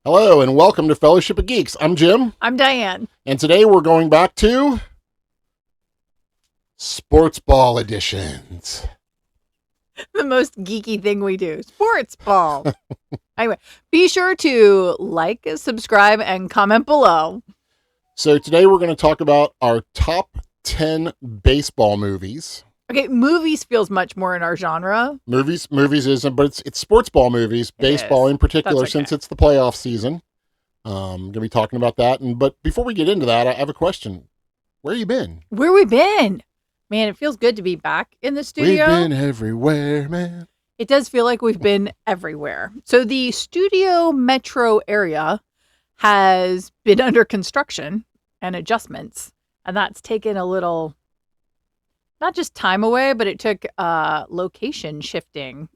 Hello and welcome to Fellowship of Geeks. I'm Jim, I'm Diane. and today we're going back to Sports Ball editions. The most geeky thing we do, sports ball. Anyway, be sure to like, subscribe, and comment below. So today we're going to talk about our top 10 baseball movies. Okay, movies feels much more in our genre. Movies isn't, but it's sports ball movies, baseball in particular, That's okay. since it's the playoff season. Going to be talking about that. But before we get into that, I have a question. Where you been? Where we been? Man, it feels good to be back in the studio. We've been everywhere, man. It does feel like we've been everywhere. So the studio metro area has been under construction and adjustments, and that's taken a little, not just time away, but it took location shifting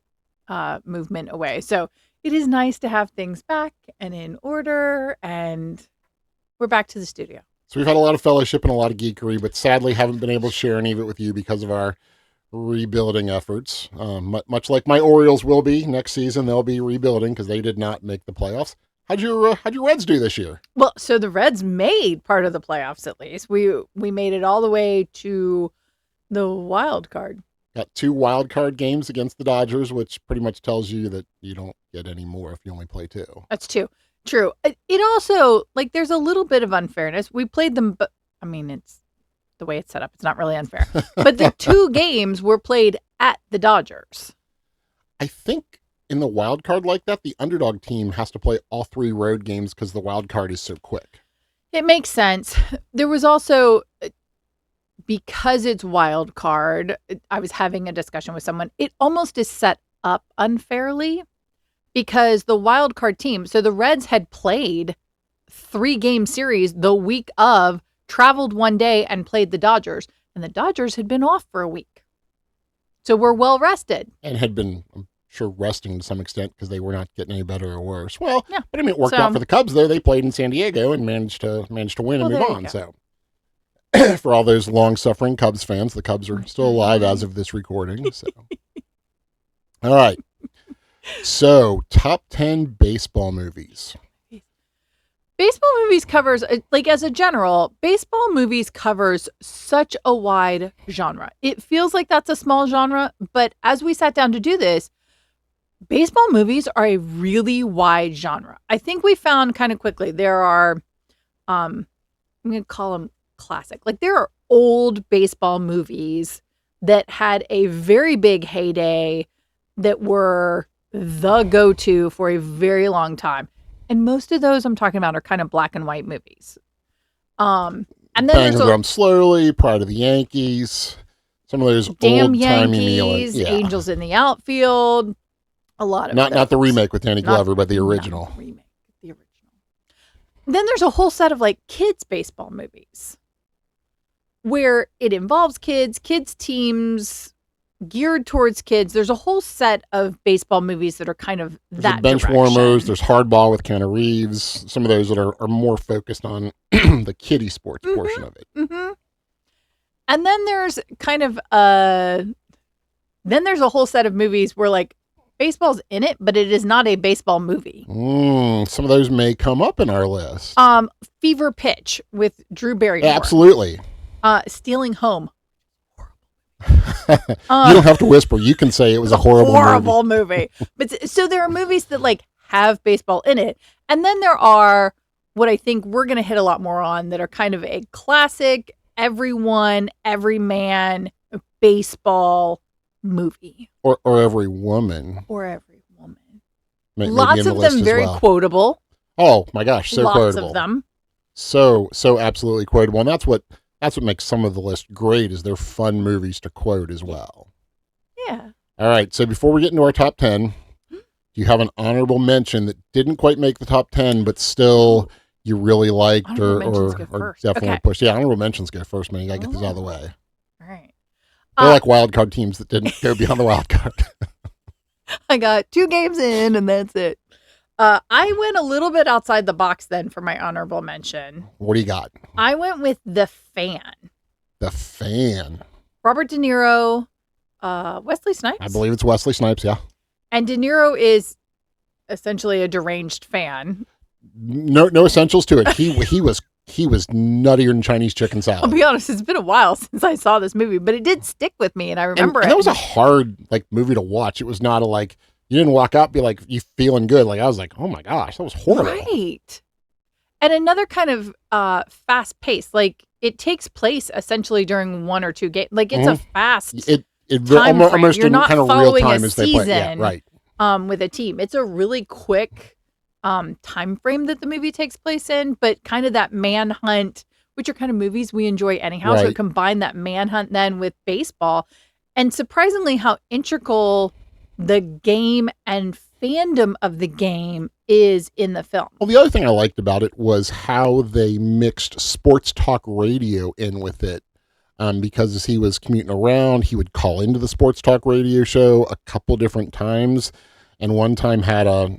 movement away. So it is nice to have things back and in order, and we're back to the studio. So we've had a lot of fellowship and a lot of geekery, but sadly haven't been able to share any of it with you because of our rebuilding efforts. Much like my Orioles will be next season, they'll be rebuilding because they did not make the playoffs. How'd your Reds do this year? Well, so the Reds made part of the playoffs at least. We made it all the way to the wild card. Got 2 wild card games against the Dodgers, which pretty much tells you that you don't get any more if you only play 2. That's true. It also, like, there's a little bit of unfairness. We played them, but I mean, it's the way it's set up. It's not really unfair. But the 2 games were played at the Dodgers. I think in the wild card like that, the underdog team has to play all 3 road games because the wild card is so quick. It makes sense. There was also, because it's wild card, I was having a discussion with someone. It almost is set up unfairly because the wild card team, so the Reds had played 3-game series the week of, traveled one day and played the Dodgers, and the Dodgers had been off for a week. So we're well rested. And had been, I'm sure, resting to some extent because they were not getting any better or worse. Well, Yeah. but I mean, it worked out for the Cubs, though. They played in San Diego and managed to win and Well, move there on. you So for all those long-suffering Cubs fans, the Cubs are still alive as of this recording. So, all right. So, top 10 baseball movies. Baseball movies covers, like, as a general, baseball movies covers such a wide genre. It feels like that's a small genre, but as we sat down to do this, baseball movies are a really wide genre. I think we found kind of quickly there are, I'm going to call them classic. Like, there are old baseball movies that had a very big heyday that were the go-to for a very long time. And most of those I'm talking about are kind of black and white movies. And then Bang the Drum Slowly, Pride of the Yankees, some of those Damn old-timey Yankees, yeah. Angels in the Outfield, a lot of not the remake with Danny Glover, but the original. Not the remake, the original. Then there's a whole set of, like, kids baseball movies where it involves kids teams, geared towards kids. There's a whole set of baseball movies that are kind of There's that Bench direction. Warmers, there's Hardball with Keanu Reeves, some of those that are more focused on the kiddie sports portion of it. Mm-hmm. And then there's kind of then there's a whole set of movies where, like, baseball's in it, but it is not a baseball movie. Some of those may come up in our list. Fever Pitch with Drew Barrymore. Absolutely. Stealing Home. You don't have to whisper. You can say it was a horrible movie. But so there are movies that, like, have baseball in it. And then there are what I think we're going to hit a lot more on that are kind of a classic, everyone, every man baseball movie. Or every woman. Or every woman. Maybe Lots in the of list them as very well. quotable. Oh my gosh, so Lots quotable. of them. So absolutely quotable. And that's what makes some of the list great, is they're fun movies to quote as well. Yeah. All right, so before we get into our top 10, do you have an honorable mention that didn't quite make the top 10, but still you really liked or definitely pushed? Yeah, honorable mentions go first, man. You got to get this out of the way. All right. They're like wild card teams that didn't go beyond the wild card. I got 2 games in, and that's it. I went a little bit outside the box then for my honorable mention. What do you got? I went with The Fan. The Fan. Robert De Niro, Wesley Snipes. I believe it's Wesley Snipes, yeah. And De Niro is essentially a deranged fan. no essentials to it. He was nuttier than Chinese chicken I'll salad. be honest, it's been a while since I saw this movie, but it did stick with me, and I remember And it. that was a hard like movie to watch. It was not a like you didn't walk out and be like you feeling good. Like I was like, oh my gosh, that was horrible. Right. And another kind of fast pace, like it takes place essentially during one or two games. Like it's a fast It time frame. almost You're in not kind of real following time a as they play. Yeah, season. right. With a team. It's a really quick time frame that the movie takes place in, but kind of that manhunt, which are kind of movies we enjoy anyhow. So Right. combine that manhunt then with baseball. And surprisingly how integral the game and fandom of the game is in the film. Well, the other thing I liked about it was how they mixed sports talk radio in with it. Because as he was commuting around, he would call into the sports talk radio show a couple different times. And one time had I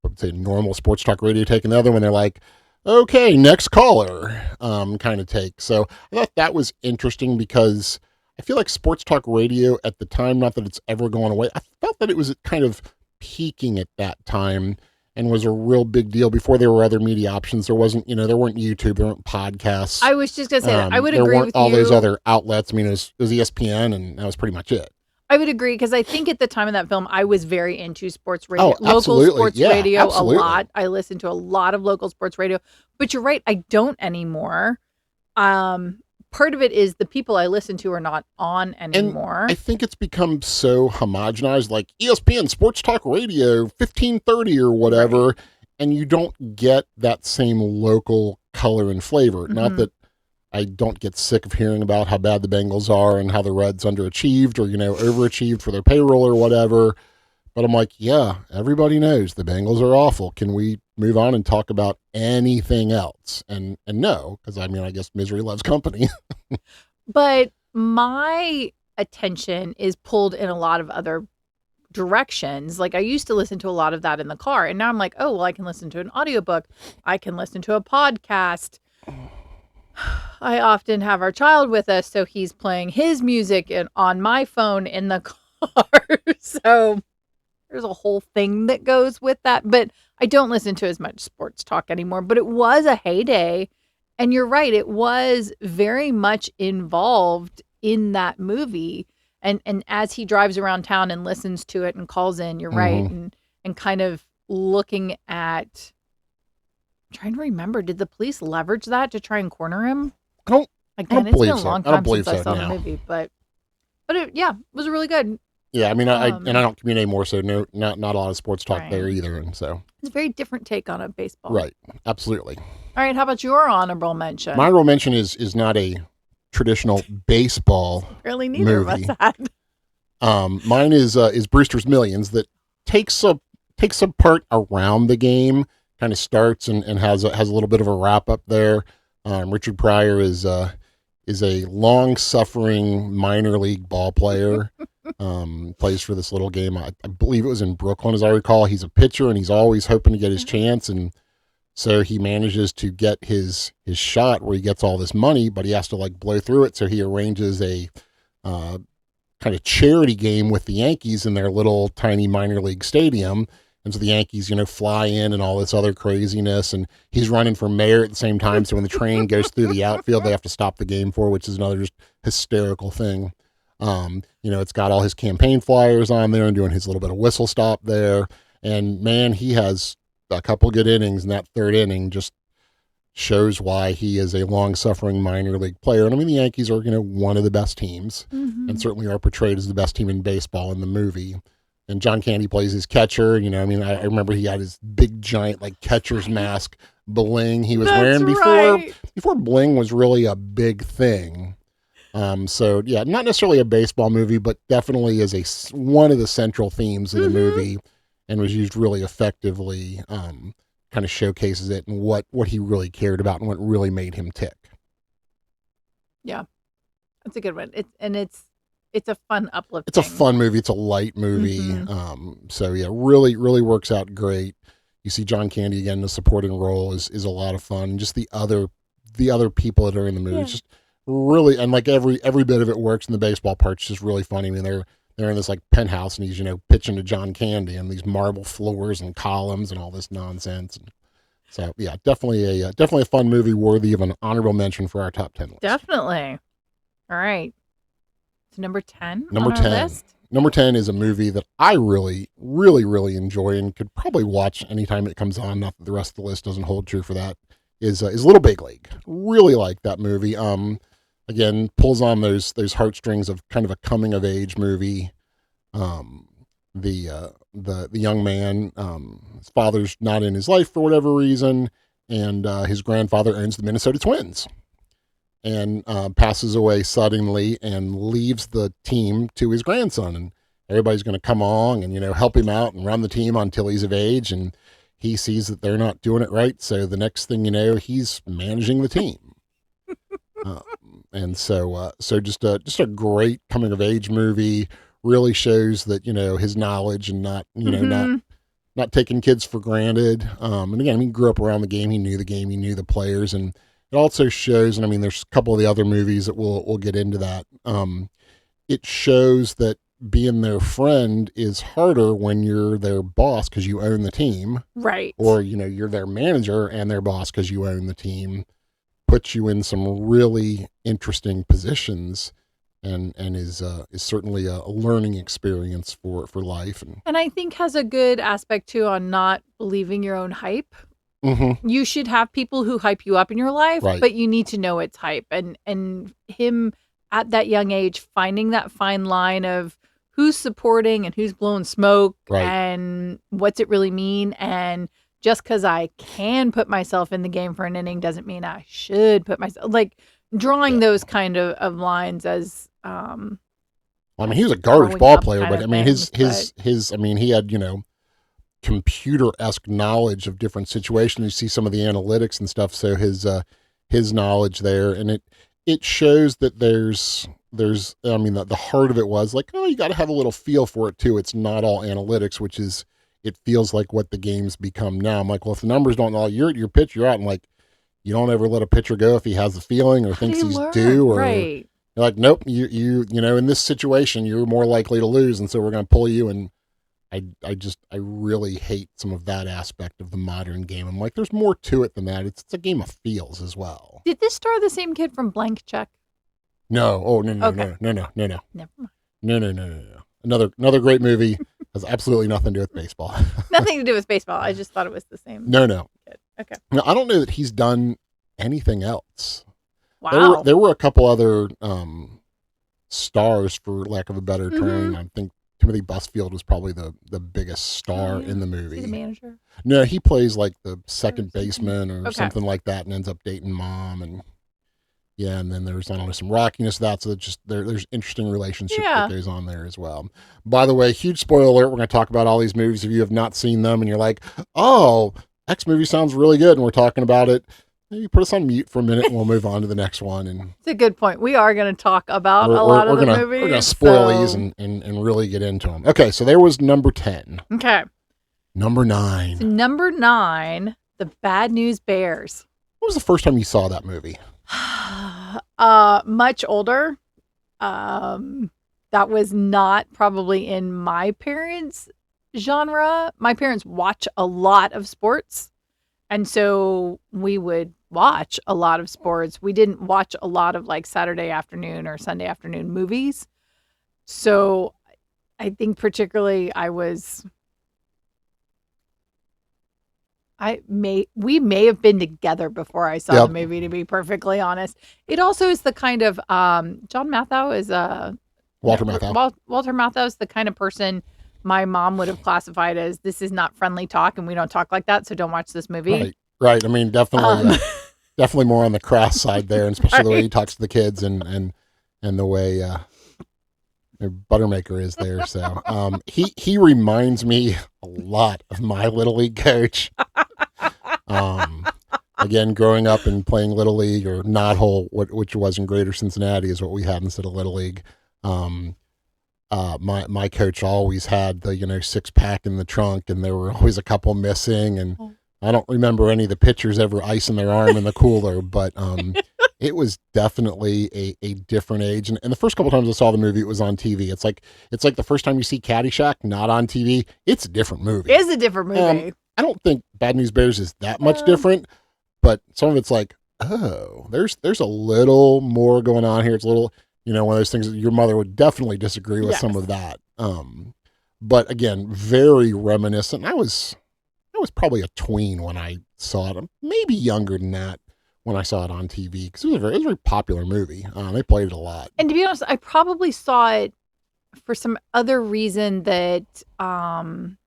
would say normal sports talk radio take, and the other one they're like, okay, next caller kind of take. So I thought that was interesting because I feel like sports talk radio at the time, not that it's ever going away, I felt that it was kind of peaking at that time and was a real big deal before there were other media options. There wasn't, there weren't YouTube, there weren't podcasts. I was just going to say that. I would there agree weren't with all you. those other outlets. I mean, it was ESPN, and that was pretty much it. I would agree because I think at the time of that film, I was very into sports radio, Oh, local absolutely. sports Yeah, radio absolutely. a lot. I listened to a lot of local sports radio, but you're right, I don't anymore. Part of it is the people I listen to are not on anymore. I think it's become so homogenized, like ESPN Sports Talk Radio 1530 or whatever, Right. and you don't get that same local color and flavor. Not Mhm. that I don't get sick of hearing about how bad the Bengals are and how the Reds underachieved or, overachieved for their payroll or whatever. But I'm like, yeah, everybody knows the Bengals are awful. Can we move on and talk about anything else? And no, because I guess misery loves company. But my attention is pulled in a lot of other directions. Like I used to listen to a lot of that in the car, and now I'm like, oh, well, I can listen to an audiobook. I can listen to a podcast. I often have our child with us, so he's playing his music on my phone in the car. So there's a whole thing that goes with that. But I don't listen to as much sports talk anymore. But it was a heyday. And you're right, it was very much involved in that movie. And as he drives around town and listens to it and calls in, you're right, and kind of looking at, I'm trying to remember, did the police leverage that to try and corner him? I Again, don't it's been believe a so. long I don't time believe since I so saw now. the movie, but it was really good. Yeah, I Um, don't commute anymore, so no, not a lot of sports talk Right. there either, and so It's a very different take on a baseball. right, absolutely. All right, how about your honorable mention? My honorable mention is not a traditional baseball. Really, neither of movie. us had. Mine is Brewster's Millions that takes a part around the game, kind of starts and has a little bit of a wrap up there. Richard Pryor is a long suffering minor league ball player. Plays for this little game. I believe it was in Brooklyn, as I recall. He's a pitcher and he's always hoping to get his chance, and so he manages to get his shot where he gets all this money, but he has to like blow through it. So he arranges a kind of charity game with the Yankees in their little tiny minor league stadium. And so the Yankees, fly in and all this other craziness. And he's running for mayor at the same time. So when the train goes through the outfield, they have to stop the game for, which is another just hysterical thing. It's got all his campaign flyers on there and doing his little bit of whistle stop there. And man, he has a couple good innings, and that third inning just shows why he is a long-suffering minor league player. And the Yankees are, one of the best teams, and certainly are portrayed as the best team in baseball in the movie. And John Candy plays his catcher. I remember he had his big giant like catcher's mask bling he was wearing before bling was really a big thing. So yeah, not necessarily a baseball movie, but definitely is one of the central themes of the movie, and was used really effectively. Kind of showcases it and what he really cared about and what really made him tick. Yeah, that's a good one. It's a fun, uplifting. It's a fun movie. It's a light movie. So yeah, really, really works out great. You see John Candy again in the supporting role is a lot of fun. Just the other people that are in the movie. Yeah. It's just really, and like every bit of it works, and the baseball part's just really funny. They're in this like penthouse, and he's pitching to John Candy and these marble floors and columns and all this nonsense. And So yeah, definitely a fun movie worthy of an honorable mention for our top 10 list. Definitely. All right. So number 10 Number on our 10. list. Number 10 is a movie that I really, really, really enjoy and could probably watch anytime it comes on. Not that the rest of the list doesn't hold true for that. Is Little Big League. Really like that movie. Again, pulls on those heartstrings of kind of a coming of age movie. The young man, his father's not in his life for whatever reason, and his grandfather owns the Minnesota Twins, and passes away suddenly and leaves the team to his grandson, and everybody's going to come along and help him out and run the team until he's of age, and he sees that they're not doing it right, so the next thing you know, he's managing the team. And so just a great coming of age movie. Really shows that his knowledge and not not taking kids for granted. And again, he grew up around the game. He knew the game. He knew the players, and it also shows. And I mean, there's a couple of the other movies that we'll get into that. It shows that being their friend is harder when you're their boss because you own the team, Right. or you're their manager and their boss because you own the team. Puts you in some really interesting positions. And is certainly a learning experience for life. And I think has a good aspect too on not believing your own hype. Mm-hmm. You should have people who hype you up in your life, Right. but you need to know it's hype. And him at that young age finding that fine line of who's supporting and who's blowing smoke, Right. and what's it really mean. And just because I can put myself in the game for an inning doesn't mean I should put myself, like drawing those kind of lines as I mean, he was a garbage growing ball up player, kind but I of mean, things, his I mean, he had computer-esque knowledge of different situations. You see some of the analytics and stuff, so his knowledge there, and it shows that there's I mean, the heart of it was like, oh, you got to have a little feel for it too. It's not all analytics, which is, it feels like what the game's become now. I'm like, well, if the numbers don't know, you're at your pitch, you're out, and like, you don't ever let a pitcher go if he has the feeling or thinks he's due, or right. you're like, nope, you in this situation, you're more likely to lose, and so we're going to pull you. And I really hate some of that aspect of the modern game. I'm like, there's more to it than that. It's a game of feels as well. Did this star the same kid from Blank Check? No, oh no, Okay. no. Never mind. No. Another great movie. Has absolutely nothing to do with baseball. Nothing to do with baseball. I just thought it was the same No. kid. Okay. No, I don't know that he's done anything else. Wow. There were a couple other stars, for lack of a better term. Mhm. I think Timothy Busfield was probably the biggest star in the Is movie. he the manager? No, he plays like the second something? baseman or Okay. something like that, and ends up dating mom, and yeah, and then there's, I don't know, some rockiness to that. So it's just there's interesting relationship Yeah. that goes on there as well. By the way, huge spoiler alert: we're going to talk about all these movies. If you have not seen them and you're like, oh, X movie sounds really good, and we're talking about it, maybe put us on mute for a minute, and we'll move on to the next one. And It's a good point. We are going to talk about we're a lot of the gonna, movies. We're going to spoil so- these and really get into them. Okay, so there was number 10. Okay. Number 9. So number 9, The Bad News Bears. When was the first time you saw that movie? Much older. That was not probably in my parents' genre. My parents watch a lot of sports, and so we would watch a lot of sports. We didn't watch a lot of like Saturday afternoon or Sunday afternoon movies. So I think particularly we may have been together before I saw Yep. the movie, to be perfectly honest. It also is the kind of John Matthau is Walter Matthau. Walter Matthau is the kind of person my mom would have classified as, this is not friendly talk and we don't talk like that, so don't watch this movie. Right. I mean, definitely, Um, definitely more on the crass side there, and especially the way he Right. talks to the kids and the way Buttermaker is there. So he reminds me a lot of my Little League coach. Again, growing up and playing Little League, or Knot Hole, which was in Greater Cincinnati, is what we had instead of Little League. My coach always had the 6-pack in the trunk, and there were always a couple missing, and I don't remember any of the pitchers ever icing their arm in the cooler, but it was definitely a different age. And the first couple times I saw the movie, it was on TV. It's like the first time you see Caddyshack not on TV. It's a different movie. It is a different movie. I don't think Bad News Bears is that much No. different, but some of it's like, oh, there's a little more going on here. It's a little, one of those things that your mother would definitely disagree with some Yes. of that. But again, very reminiscent. I was probably a tween when I saw it. Maybe younger than that when I saw it on TV, because it was a very popular movie. They played it a lot. And to be honest, I probably saw it for some other reason that Tatum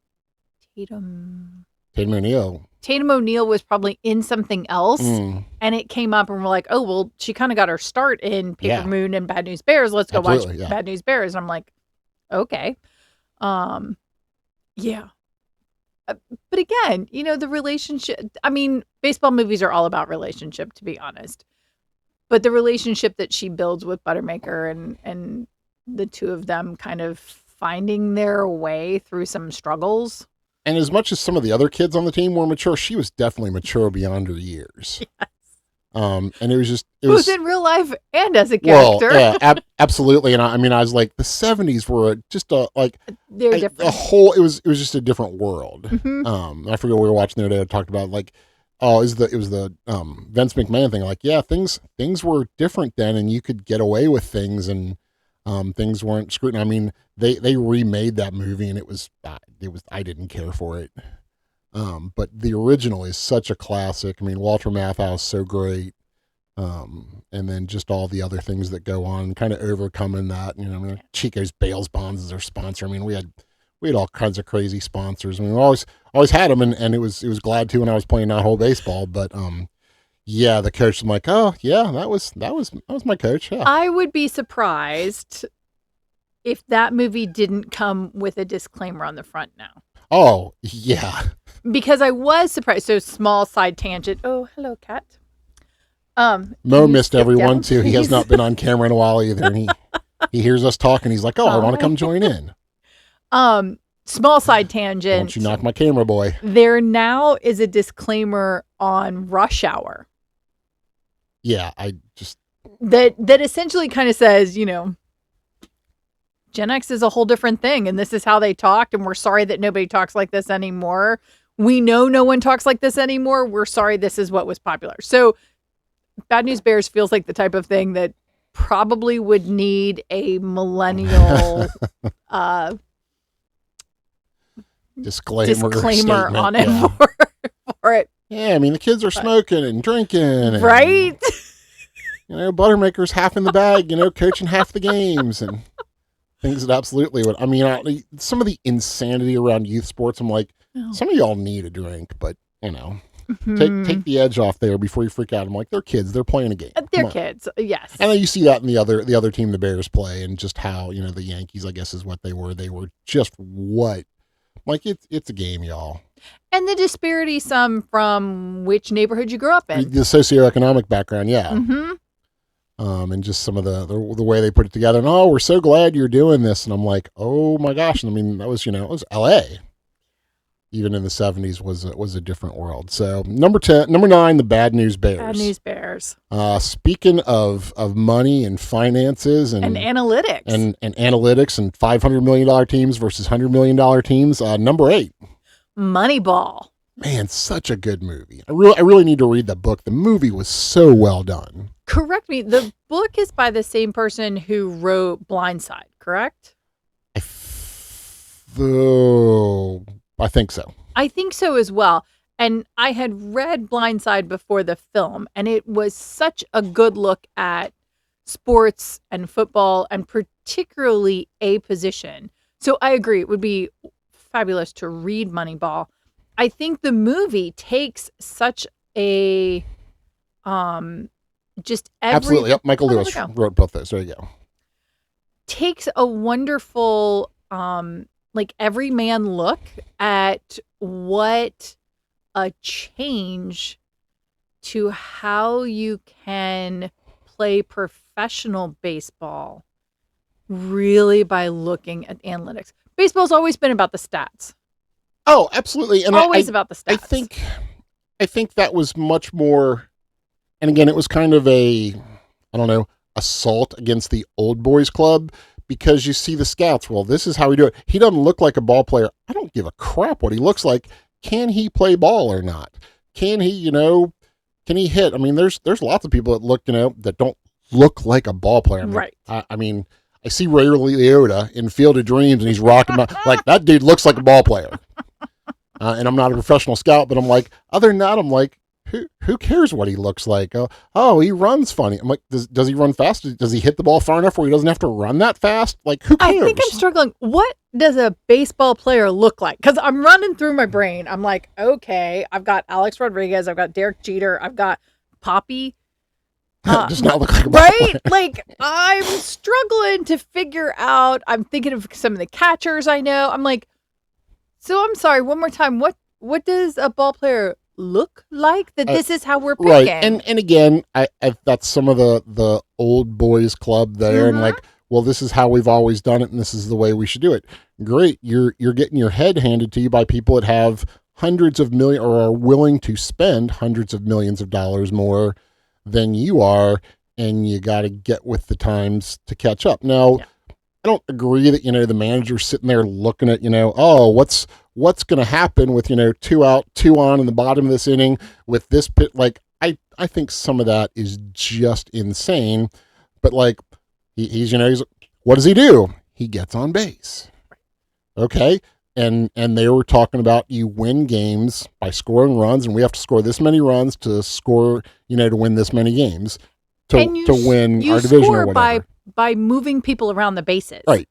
O'Neal. was probably in something else, and it came up, and we're like, oh, well, she kind of got her start in Paper Yeah. Moon and Bad News Bears. Let's go watch Absolutely, yeah. Bad News Bears. And I'm like, okay. Yeah. But again, the relationship, I mean, baseball movies are all about relationship, to be honest. But the relationship that she builds with Buttermaker and the two of them kind of finding their way through some struggles. And as much as some of the other kids on the team were mature, she was definitely mature beyond her years. Yes. And it was Both in real life and as a character. Well, yeah, absolutely. And I was like, the 70s were just They're different. it was just a different world. Mhm. I forget what we were watching the other day. I talked about like, it was the Vince McMahon thing. Like, yeah, things were different then, and you could get away with things, and things weren't scrutinized. I mean, they remade that movie, and it was I didn't care for it. But the original is such a classic. I mean, Walter Matthau is so great. And then just all the other things that go on, kind of overcoming that. Chico's Bales Bonds is our sponsor. I mean, we had all kinds of crazy sponsors. I mean, we always had them, and it was glad to when I was playing that whole baseball. But yeah, the coach was like, oh yeah, that was my coach. Yeah. I would be surprised if that movie didn't come with a disclaimer on the front now. Oh yeah. Because I was surprised. So small side tangent. Oh, hello, cat. Mo you missed skip everyone down, too. He has please. not been on camera in a while either, and he hears us talking. He's like, oh, I want to Hi. come join in. Small side tangent. Don't you knock my camera, boy. There now is a disclaimer on Rush Hour Yeah, I just that essentially kind of says, Gen X is a whole different thing, and this is how they talked, and we're sorry that nobody talks like this anymore. We know no one talks like this anymore. We're sorry this is what was popular. So Bad News Bears feels like the type of thing that probably would need a millennial disclaimer statement. on it Yeah. for it. Yeah, I mean the kids are smoking and drinking, and, Right? Buttermaker's half in the bag, coaching half the games and things that absolutely would. I mean, some of the insanity around youth sports, I'm like, some of y'all need a drink, but take the edge off there before you freak out. I'm like, they're kids, they're playing a game. They're Come on. kids, yes. And then you see that in the other team the Bears play, and just how the Yankees, I guess, is what they were. They were just what. Like it's a game, y'all. And the disparity some from which neighborhood you grew up in. The socioeconomic background, yeah. Mm-hmm. And just some of the way they put it together. And we're so glad you're doing this. And I'm like, oh my gosh. And I mean, that was it was L.A. Even in the 70s was a different world. So number 9, the Bad News Bears. Bad News Bears. Speaking of money and finances and analytics and analytics and $500 million teams versus $100 million teams, number 8. Moneyball. Man, such a good movie. I really need to read the book. The movie was so well done. Correct me. The book is by the same person who wrote Blindside, correct? I think so. I think so as well. And I had read Blindside before the film, and it was such a good look at sports and football, and particularly a position. So I agree. It would be fabulous to read Moneyball. I think the movie takes such a just every Absolutely. Yep. Michael Oh, Lewis there we go. wrote both those. There you go. takes a wonderful like everyman look at what a change to how you can play professional baseball really by looking at analytics. Baseball's always been about the stats. Oh, absolutely. And Always about the stats. I think that was much more, and again, it was kind of a, I don't know, assault against the old boys club, because you see the scouts. Well, this is how we do it. He doesn't look like a ball player. I don't give a crap what he looks like. can he play ball or not? Can he, can he hit? I mean, there's lots of people that look, that don't look like a ball player. I mean, Right. I mean, I see Ray Liotta in Field of Dreams, and he's rocking like that dude looks like a ball player. And I'm not a professional scout, but I'm like, other than that, I'm like, who cares what he looks like? Oh, he runs funny. I'm like, does he run fast? Does he hit the ball far enough where he doesn't have to run that fast? Like, who cares? I think I'm struggling. What does a baseball player look like? Because I'm running through my brain. I'm like, okay, I've got Alex Rodriguez, I've got Derek Jeter, I've got Poppy. Does not look like a ball Right? player. Like, I'm struggling to figure out. I'm thinking of some of the catchers I know. I'm like, so I'm sorry, one more time. What does a ball player look like? That this is how we're picking. Right. And again, I that's some of the old boys club there, and like, well, this is how we've always done it, and this is the way we should do it. Great. You're getting your head handed to you by people that have hundreds of million or are willing to spend hundreds of millions of dollars more than you are, and you got to get with the times to catch up. Now, I don't agree that, the manager's sitting there looking at, oh, what's going to happen with, 2 out, 2 on in the bottom of this inning with this pit. Like, I think some of that is just insane, but like he's what does he do? He gets on base. Okay. And they were talking about you win games by scoring runs, and we have to score this many runs to score, to win this many games to win our division or whatever. By moving people around the bases. Right.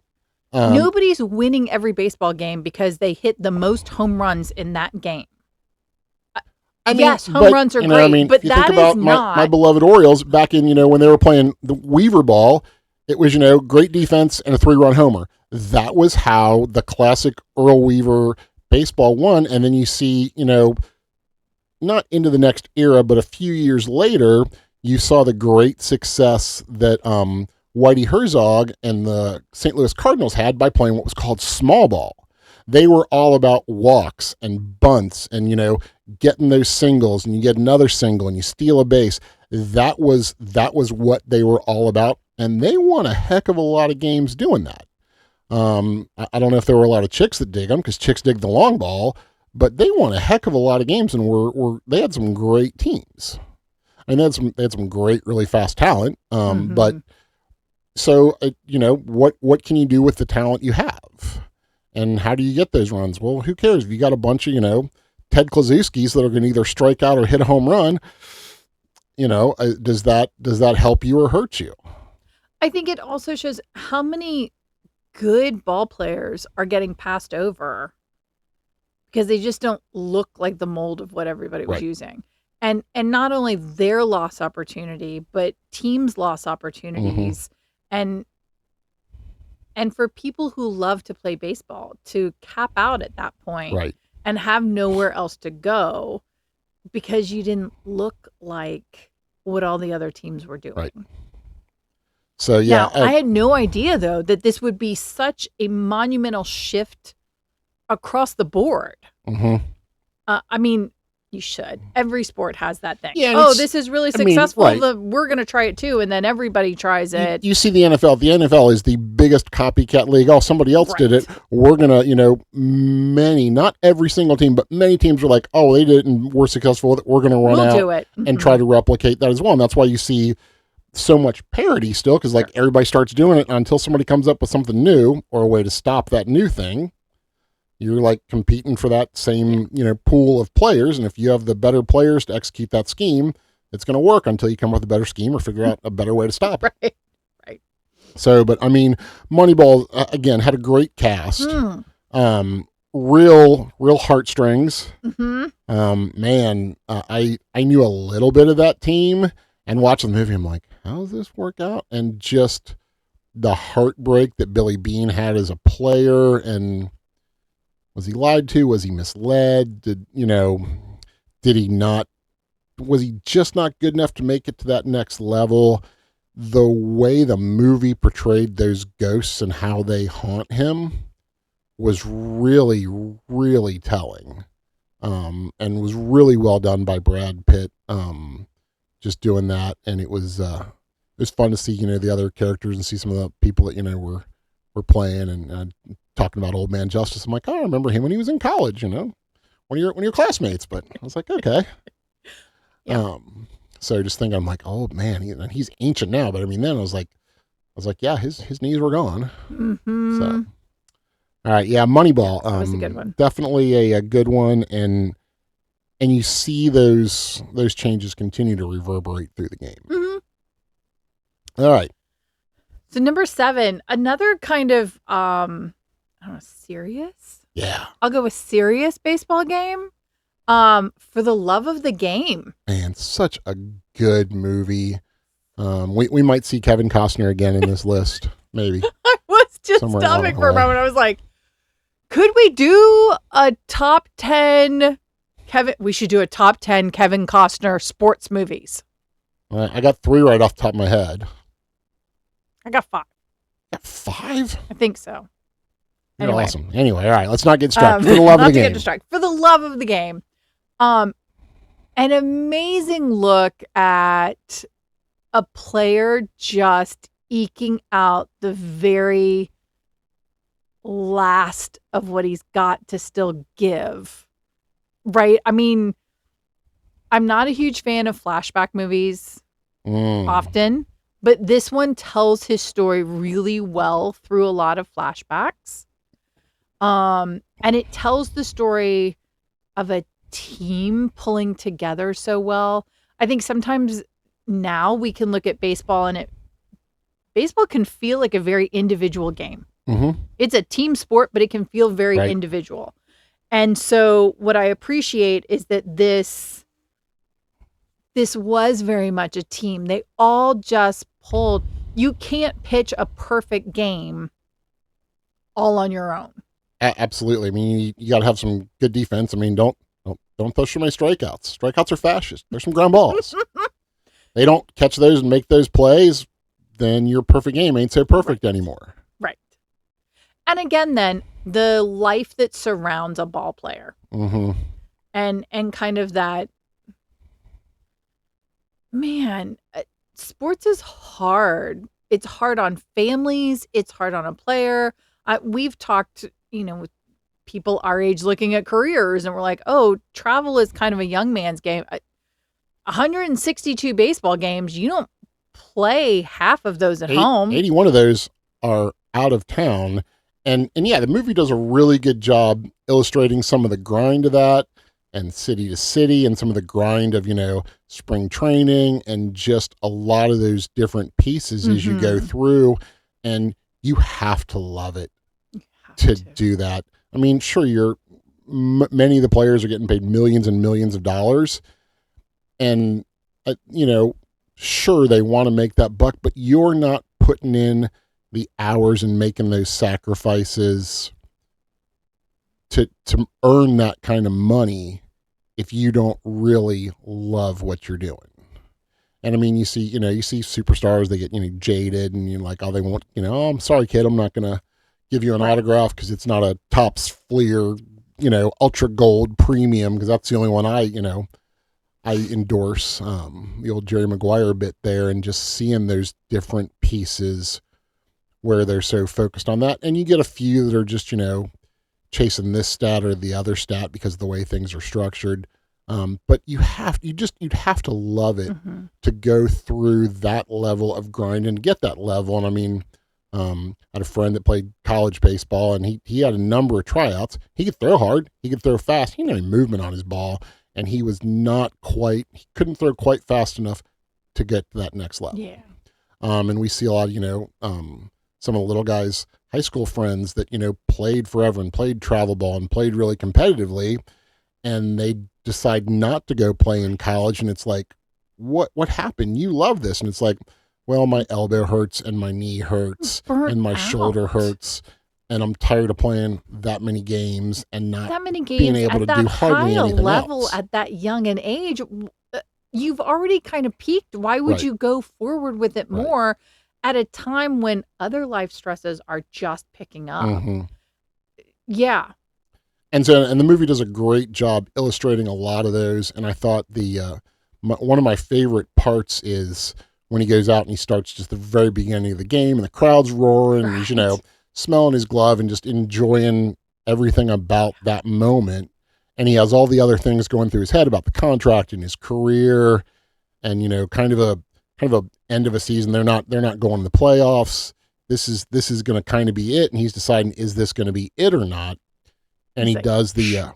Nobody's winning every baseball game because they hit the most home runs in that game. Yes, home runs are great, but that is not. My beloved Orioles back in, when they were playing the Weaver ball, it was, great defense and a 3-run homer. That was how the classic Earl Weaver baseball won. And then you see, not into the next era, but a few years later, you saw the great success that Whitey Herzog and the St. Louis Cardinals had by playing what was called small ball. They were all about walks and bunts and, getting those singles, and you get another single and you steal a base. That was what they were all about. And they won a heck of a lot of games doing that. I don't know if there were a lot of chicks that dig them, because chicks dig the long ball, but they won a heck of a lot of games, and they had some great teams. And they had some great, really fast talent. But so, what can you do with the talent you have? And how do you get those runs? Well, who cares? If you got a bunch of, Ted Klazuskis that are going to either strike out or hit a home run, does that help you or hurt you? I think it also shows how many good ball players are getting passed over because they just don't look like the mold of what everybody was using. And not only their loss opportunity, but teams' loss opportunities. And for people who love to play baseball to cap out at that point and have nowhere else to go because you didn't look like what all the other teams were doing. Right. So, yeah. Now, I had no idea, though, that this would be such a monumental shift across the board. I mean, you should. Every sport has that thing. Yeah, this is really successful. We're going to try it, too. And then everybody tries it. You see the NFL. The NFL is the biggest copycat league. Oh, somebody else did it. We're going to, many, not every single team, but many teams are like, oh, they did it and we're successful. We're going to run out do it. And try to replicate that as well. And that's why you see so much parity still, because like everybody starts doing it until somebody comes up with something new or a way to stop that new thing. You're like competing for that same, pool of players. And if you have the better players to execute that scheme, it's going to work until you come up with a better scheme or figure out a better way to stop it. Right. So, but I mean, Moneyball, again, had a great cast. Real heartstrings. Man, I knew a little bit of that team, and watching the movie, I'm like, how does this work out? And just the heartbreak that Billy Beane had as a player, and was he lied to? Was he misled? Did he not, was he just not good enough to make it to that next level? The way the movie portrayed those ghosts and how they haunt him was really, really telling. And was really well done by Brad Pitt. Just doing that. And it was fun to see, the other characters and see some of the people that, were playing and talking about Old Man Justice. I'm like, oh, I remember him when he was in college, one of your classmates. But I was like, okay. Yeah. So just thinking, I'm like, oh man, he's ancient now. But I mean, then I was like, yeah, his knees were gone. Mm-hmm. So, all right, yeah, Moneyball. That was a good one. Definitely a good one, and you see those changes continue to reverberate through the game. Mm-hmm. All right. So number 7, another kind of I don't know, serious. Yeah. I'll go with serious baseball game. For the Love of the Game. Man, such a good movie. We might see Kevin Costner again in this list, maybe. I was just Somewhere along stopping the for a way. moment. I was like, could we do a top 10 we should do a top 10 Kevin Costner sports movies. All right, I got 3 right off the top of my head. I got 5. Got 5? I think so. You're Anyway. awesome. Anyway, all right, let's not get distracted. For the love of the not to game. get distracted. For the love of the game. An amazing look at a player just eking out the very last of what he's got to still give. Right? I mean, I'm not a huge fan of flashback movies often, but this one tells his story really well through a lot of flashbacks. And it tells the story of a team pulling together so well. I think sometimes now we can look at baseball and baseball can feel like a very individual game. Mm-hmm. It's a team sport, but it can feel very Right. individual. And so what I appreciate is that this was very much a team. They all just pulled. You can't pitch a perfect game all on your own. Absolutely. I mean, you got to have some good defense. I mean, don't push too many strikeouts. Strikeouts are fascist. There's some ground balls. They don't catch those and make those plays, then your perfect game ain't so perfect anymore. Right. And again, then the life that surrounds a ball player, Mm-hmm. and kind of that. Man, sports is hard. It's hard on families. It's hard on a player. We've talked, with people our age looking at careers, and we're like, oh, travel is kind of a young man's game. 162 baseball games. You don't play half of those at home. 81 of those are out of town. And yeah, the movie does a really good job illustrating some of the grind of that and city to city and some of the grind of, spring training and just a lot of those different pieces as you go through. And you have to love it to do that. I mean, sure, many of the players are getting paid millions and millions of dollars. And, sure, they want to make that buck, but you're not putting in the hours and making those sacrifices to earn that kind of money if you don't really love what you're doing. And I mean, you see superstars, they get, jaded and you're like, oh, they won't, oh, I'm sorry, kid, I'm not going to give you an autograph because it's not a Topps Fleer, ultra gold premium, because that's the only one I endorse, the old Jerry Maguire bit there, and just seeing those different pieces where they're so focused on that. And you get a few that are just, chasing this stat or the other stat because of the way things are structured. But you'd have to love it to go through that level of grind and get that level. And I mean, I had a friend that played college baseball, and he had a number of tryouts. He could throw hard, he could throw fast, he didn't have any movement on his ball, and he couldn't throw quite fast enough to get to that next level. Yeah. And we see a lot of, some of the little guys, high school friends that, played forever and played travel ball and played really competitively, and they decide not to go play in college. And it's like, what happened? You love this. And it's like, well, my elbow hurts and my knee hurts and my shoulder hurts. And I'm tired of playing that many games and not that many games being able at to that do hardly high anything level else. at that young an age. You've already kind of peaked. Why would Right. you go forward with it Right. more at a time when other life stresses are just picking up? Mhm. Yeah. And the movie does a great job illustrating a lot of those. And I thought one of my favorite parts is when he goes out and he starts just the very beginning of the game and the crowd's roaring, and he's, Right. smelling his glove and just enjoying everything about that moment. and he has all the other things going through his head about the contract and his career, and kind of a end of a season. They're not going to the playoffs. This is going to kind of be it, and he's deciding, is this going to be it or not? And he does the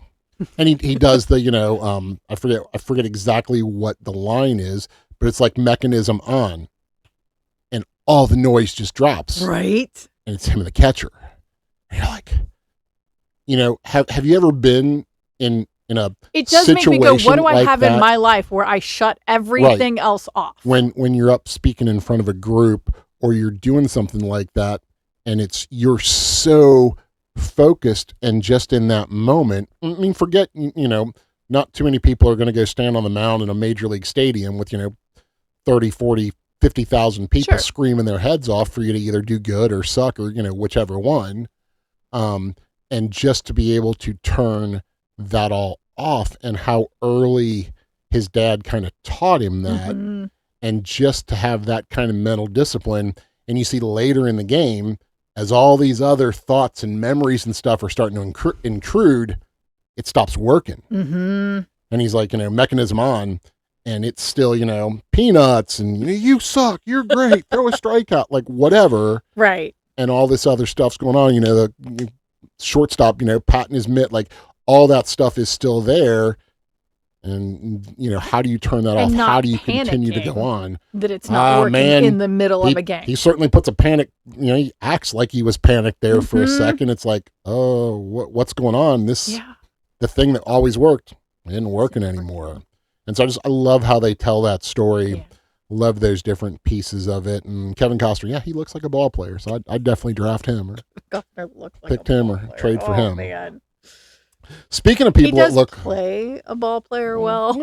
and he does the I forget exactly what the line is, but it's like mechanism on, and all the noise just drops, Right. and it's him and the catcher. And you're like, have you ever been in a It does make me go, what do I like have that? in my life where I shut everything else off? When you're up speaking in front of a group, or you're doing something like that, and you're so focused and just in that moment. I mean, forget, not too many people are going to go stand on the mound in a major league stadium with 30, 40, 50,000 people Sure. screaming their heads off for you to either do good or suck, or whichever one. And just to be able to turn that all off, and how early his dad kind of taught him that, Mhm. and just to have that kind of mental discipline. And you see later in the game, as all these other thoughts and memories and stuff are starting to intrude, it stops working. Mhm. And he's like, mechanism on, and it's still, peanuts, and you suck, you're great, throw a strikeout, like whatever. Right. And all this other stuff's going on, the shortstop, patting his mitt, like all that stuff is still there. And, how do you turn that off? And not How do you continue to panicking. go on? That it's not working man, in the middle of a game. He certainly puts a panic, he acts like he was panicked there for a Mhm. second. It's like, oh, what's going on? Yeah. The thing that always worked isn't working anymore. And so I love how they tell that story. Yeah. Love those different pieces of it. And Kevin Costner, yeah, he looks like a ball player. So I'd definitely draft him, or Gardner looked like picked a him, ball or player. trade for him. Man. Speaking of He people does that look, play a ball player well.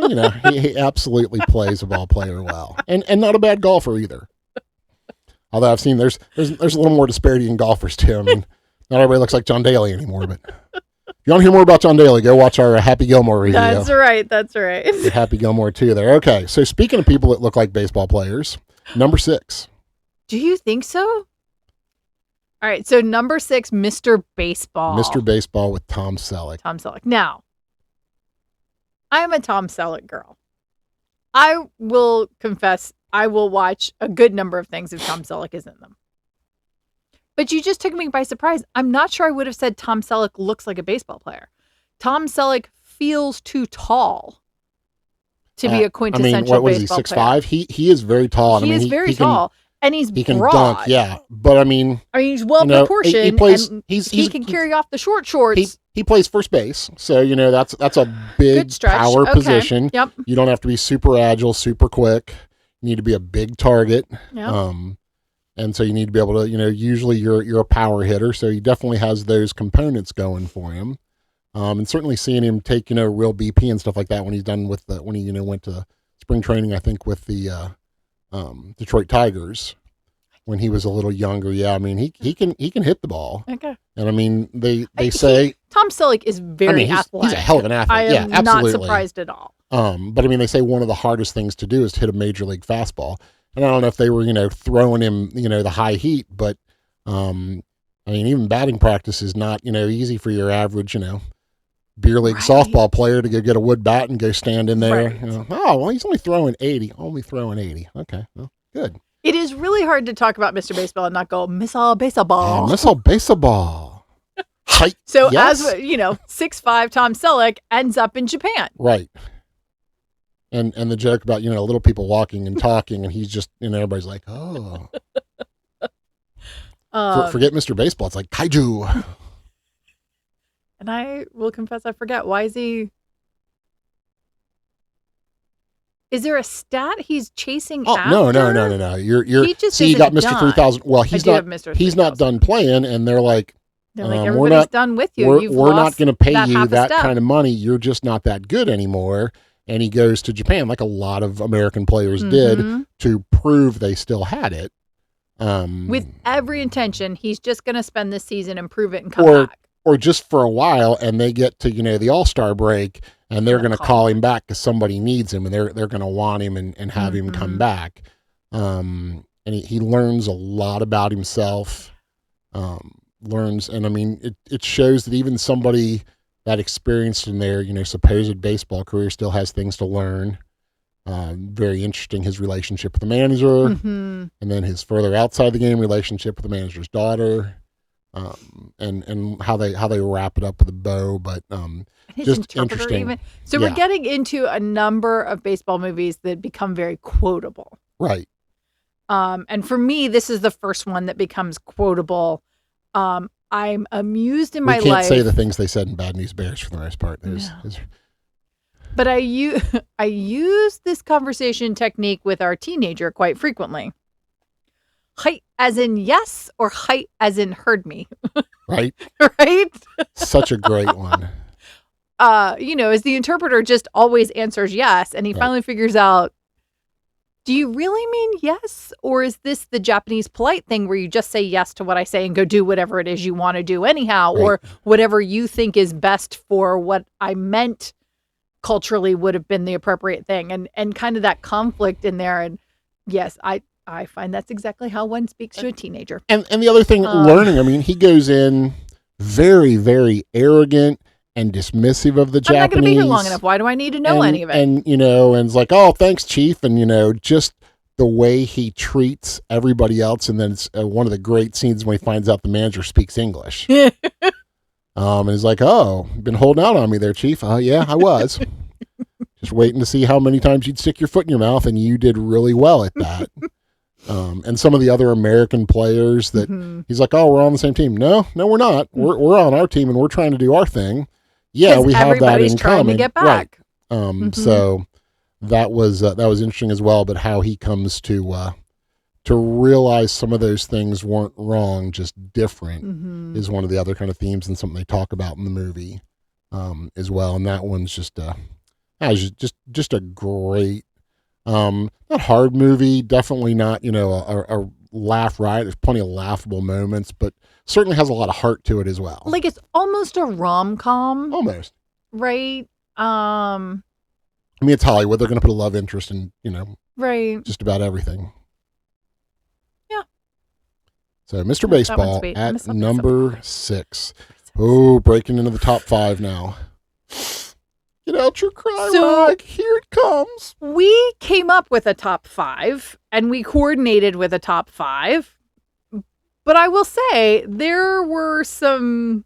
he absolutely plays a ball player well, and not a bad golfer either. Although I've seen there's a little more disparity in golfers too. I mean, not everybody looks like John Daly anymore. But if you want to hear more about John Daly, go watch our Happy Gilmore review. That's right. That's right. With Happy Gilmore too. There. Okay, so speaking of people that look like baseball players, number 6. Do you think so? All right. So number 6, Mr. Baseball. Mr. Baseball with Tom Selleck. Tom Selleck. Now, I'm a Tom Selleck girl. I will confess, I will watch a good number of things if Tom Selleck is in them. But you just took me by surprise. I'm not sure I would have said Tom Selleck looks like a baseball player. Tom Selleck feels too tall to be a quintessential what is he, baseball 6'5"? He is very tall. player. He is very tall, and he's He can broad. dunk, yeah. But I mean, he's well proportioned. he plays. And He can carry off the short shorts. He plays first base, so that's a big Good stretch. power Okay. position. Yep. You don't have to be super agile, super quick. You need to be a big target. Yep. And so you need to be able to, usually you're a power hitter, so he definitely has those components going for him. And certainly seeing him take, real BP and stuff like that when he's done with when he, went to spring training, I think with the Detroit Tigers when he was a little younger. Yeah, I mean he can hit the ball. Okay. And I mean they say Tom Selleck is very athletic. he's a hell of an athlete. I am yeah, absolutely. not surprised at all. But I mean they say one of the hardest things to do is to hit a major league fastball. And I don't know if they were, throwing him, the high heat, but I mean even batting practice is not, easy for your average, beer league softball player to go get a wood bat and go stand in there. Right. Oh, well, he's only throwing 80. Only throwing 80. Okay, well, good. It is really hard to talk about Mr. Baseball and not go Missile Baseball. Missile baseball. Hi. So yes. as 6'5" Tom Selleck ends up in Japan. Right. And the joke about, little people walking and talking, and he's just, everybody's like, oh. Forget Mr. Baseball. It's like kaiju. And I will confess, I forget. Why is he? Is there a stat he's chasing after? No. You're He just see, you got isn't Mr. done. 3000. Well, he's I do not. have Mr. He's not 3000. done playing, and they're like, They're like, we're everybody's not done with you. we're not lost going to pay that you half a that step. kind of money. You're just not that good anymore. And he goes to Japan, like a lot of American players did, Mhm. to prove they still had it. With every intention, he's just going to spend this season and prove it and come back. Or just for a while, and they get to the All-Star break, and they're going to call him back because somebody needs him, and they're going to want him and have him come back. And he learns a lot about himself. And I mean, it shows that even somebody that experience in their, supposed baseball career still has things to learn. Very interesting, his relationship with the manager, Mm-hmm. and then his further outside the game relationship with the manager's daughter, and how they wrap it up with a bow. But His just interpreter interesting. even. So Yeah. we're getting into a number of baseball movies that become very quotable. Right. And for me, this is the first one that becomes quotable. I'm amused in my We can't life. say the things they said in Bad News Bears for the most part. No. There's- But I use this conversation technique with our teenager quite frequently. Height as in yes or height as in heard me, right. right? Such a great one. As the interpreter just always answers yes, and he Right. finally figures out, do you really mean yes? Or is this the Japanese polite thing where you just say yes to what I say and go do whatever it is you want to do anyhow, Right. or whatever you think is best for what I meant culturally would have been the appropriate thing, and kind of that conflict in there. And yes, I find that's exactly how one speaks to a teenager. And the other thing, learning, I mean, he goes in very, very arrogant and dismissive of the Japanese. I'm not going to be here long enough. Why do I need to know any of it? And, and it's like, oh, thanks, Chief. And, just the way he treats everybody else. And then it's one of the great scenes when he finds out the manager speaks English. And he's like, oh, you've been holding out on me there, Chief. Yeah, I was. Just waiting to see how many times you'd stick your foot in your mouth, and you did really well at that. And some of the other American players that he's like, oh, we're on the same team. No, we're not. We're on our team, and we're trying to do our thing. Yeah, we have that everybody's in trying common. to get back. Right. So that was interesting as well. But how he comes to realize some of those things weren't wrong, just different, is one of the other kind of themes and something they talk about in the movie as well. And that one's just a great, not hard movie, definitely not a laugh riot. There's plenty of laughable moments, but certainly has a lot of heart to it as well. Like it's almost a rom-com, Almost. right? I mean, it's Hollywood. They're going to put a love interest in Right. just about everything. Yeah. So Mr. That Baseball one's sweet. at number 6. Oh, breaking into the top 5 now. Get out your cry rag. Here it comes. We came up with a top 5 and we coordinated with a top 5. But I will say there were some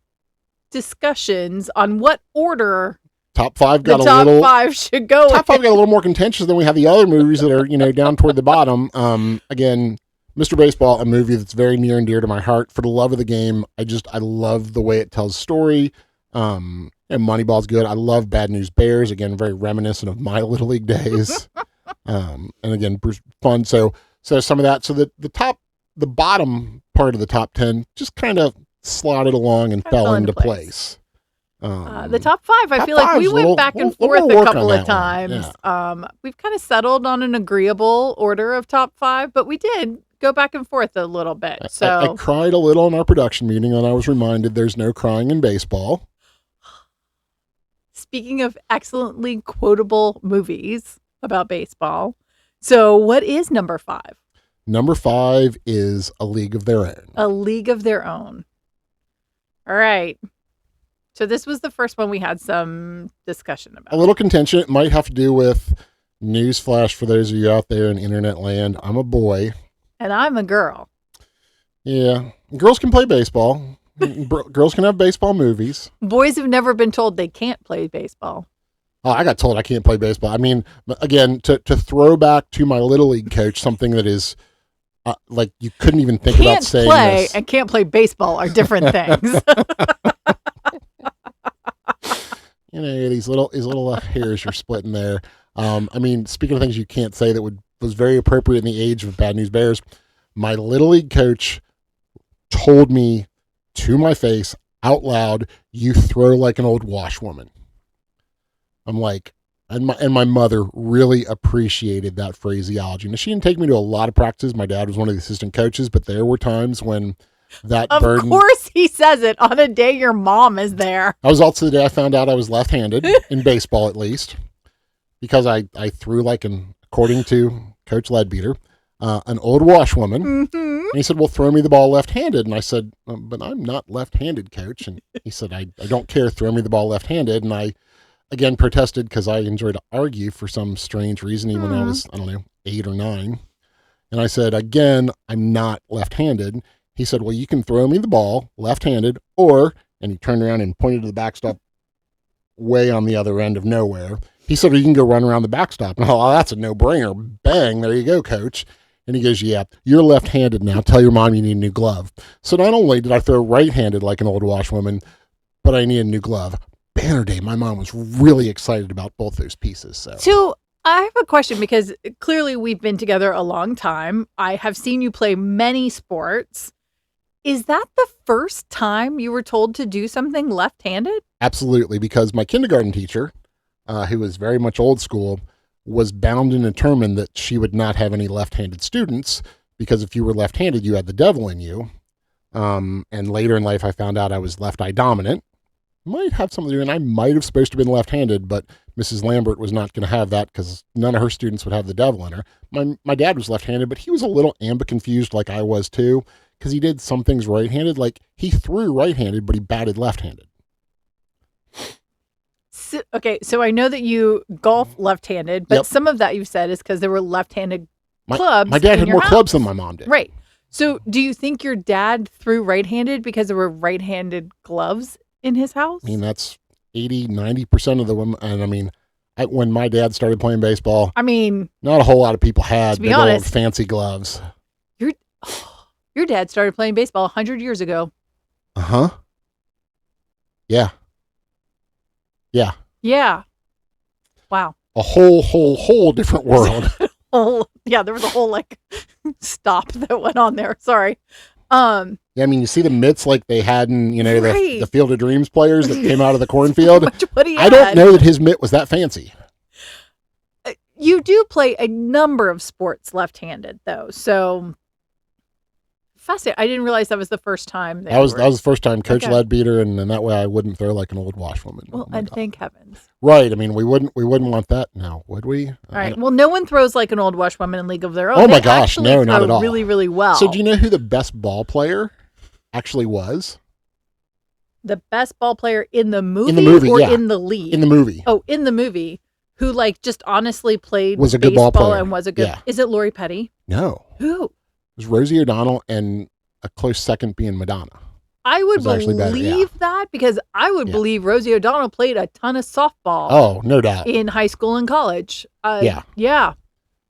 discussions on what order Top 5 the got top a little 5 should go top 5 in. got a little more contentious than we have the other movies that are, down toward the bottom. Again, Mr. Baseball, a movie that's very near and dear to my heart. For the love of the game, I love the way it tells story. And Moneyball's good. I love Bad News Bears. Again, very reminiscent of my Little League days. And again, fun. So some of that. So the bottom part of the top 10 just kind of slotted along and fell into place. The top 5, I top feel like we five's went little- back and we'll forth a work couple on of that one. times. We've kind of settled on an agreeable order of top 5, but we did go back and forth a little bit. So I cried a little in our production meeting, and I was reminded there's no crying in baseball. speaking of excellently quotable movies about baseball, so what is number 5? Number 5 is A League of Their Own. A League of Their Own. All right. So this was the first one we had some discussion about. A little contention. It might have to do with newsflash for those of you out there in internet land. I'm a boy. And I'm a girl. Yeah. Girls can play baseball. Girls can have baseball movies. Boys have never been told they can't play baseball. Oh, I got told I can't play baseball. I mean, again, to throw back to my Little League coach, something that is like you couldn't even think about Can't saying play this. and can't play baseball are different things. These little hairs you're splitting there. I mean, speaking of things you can't say that was very appropriate in the age of Bad News Bears, my Little League coach told me to my face out loud, "You throw like an old washwoman." I'm like, and my mother really appreciated that phraseology. Now, she didn't take me to a lot of practices. My dad was one of the assistant coaches, but there were times when that Of burden. course he says it on a day your mom is there. That was also the day I found out I was left-handed in baseball, at least, because I threw like according to Coach Leadbeater, an old washwoman. Mm-hmm. And he said, well, throw me the ball left-handed. And I said, but I'm not left-handed, coach. And he said, I don't care. Throw me the ball left-handed. And I, again, protested because I enjoyed to argue for some strange reason, even when I was, I don't know, 8 or 9. And I said, again, I'm not left-handed. He said, well, you can throw me the ball left-handed or, and he turned around and pointed to the backstop way on the other end of nowhere. He said, you can go run around the backstop. And oh, that's a no-brainer. Bang, there you go, coach. And he goes, yeah, you're left-handed now. Tell your mom you need a new glove. So not only did I throw right-handed like an old washwoman, but I need a new glove. Banner Day, my mom was really excited about both those pieces. So I have a question because clearly we've been together a long time. I have seen you play many sports. Is that the first time you were told to do something left-handed? Absolutely, because my kindergarten teacher, who was very much old school, was bound and determined that she would not have any left-handed students because if you were left-handed, you had the devil in you. And later in life, I found out I was left-eye dominant. Might have something to do, and I might have supposed to have been left-handed, but Mrs. Lambert was not going to have that because none of her students would have the devil in her. My dad was left-handed, but he was a little confused like I was too, because he did some things right-handed. Like he threw right-handed, but he batted left-handed. So I know that you golf left-handed, but Yep. some of that you said is because there were left-handed clubs. My dad in had your more house. clubs than my mom did. Right. So do you think your dad threw right-handed because there were right-handed gloves in his house? I mean, that's 80-90% of the women. And I mean, when my dad started playing baseball, I mean, not a whole lot of people had to be big old honest, fancy gloves. your dad started playing baseball 100 years ago. Uh-huh. Yeah. Yeah. Yeah. Wow. A whole different world. Oh, yeah, there was a whole like stop that went on there. Sorry. Yeah, I mean, you see the mitts like they had in, Right. the Field of Dreams players that came out of the cornfield. What he I don't had. know that his mitt was that fancy. You do play a number of sports left-handed, though. So fascinating. I didn't realize that was the first time. That was the first time Coach Okay. Leadbeater, and that way I wouldn't throw like an old washwoman. Well, Oh my and God. thank heavens. Right. I mean, we wouldn't want that now, would we? All right. Well, no one throws like an old washwoman in League of Their Own. Oh my They gosh, actually no, not throw at all. Really, really well. So do you know who the best ball player actually was The best ball player in the movie, movie, or yeah. in the league? in the movie? Oh, in the movie, who like just honestly played Was a good ball baseball player. and was a good. Yeah. Is it Lori Petty? No, Who? it was Rosie O'Donnell, and a close second being Madonna. I would Was actually believe better, yeah. that because I would Yeah. believe Rosie O'Donnell played a ton of softball Oh, no doubt. in high school and college. Yeah. Yeah.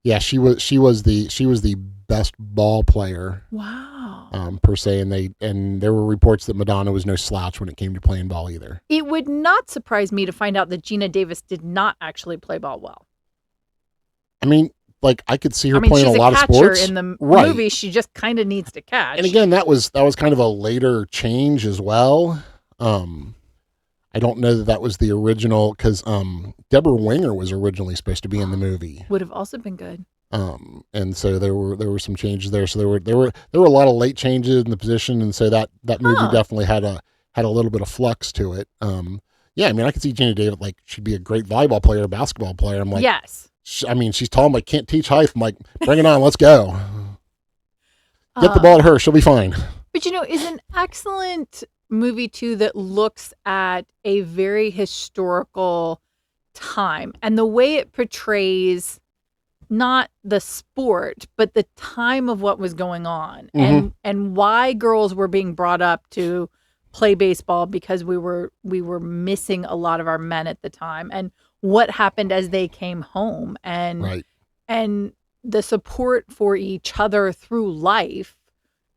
Yeah, she was the best ball player Wow. per se, and there were reports that Madonna was no slouch when it came to playing ball either. It would not surprise me to find out that Gina Davis did not actually play ball well. I mean, like I could see her I mean, playing she's a lot of catcher sports in the Right. movie. She just kind of needs to catch. And again, that was kind of a later change as well. I don't know that was the original because Deborah Winger was originally supposed to be in the movie. would have also been good. And so there were some changes there. So there were a lot of late changes in the position, and so that movie Huh. definitely had a little bit of flux to it. Yeah, I mean, I could see Gina Davis like she'd be a great volleyball player, basketball player. I'm like, Yes. I mean, she's tall. I'm like, can't teach height. I'm like, bring it on, let's go. Get the Um, ball to her, she'll be fine. But is an excellent movie too that looks at a very historical time and the way it portrays not the sport but the time of what was going on and why girls were being brought up to play baseball because we were missing a lot of our men at the time and what happened as they came home and Right. and the support for each other through life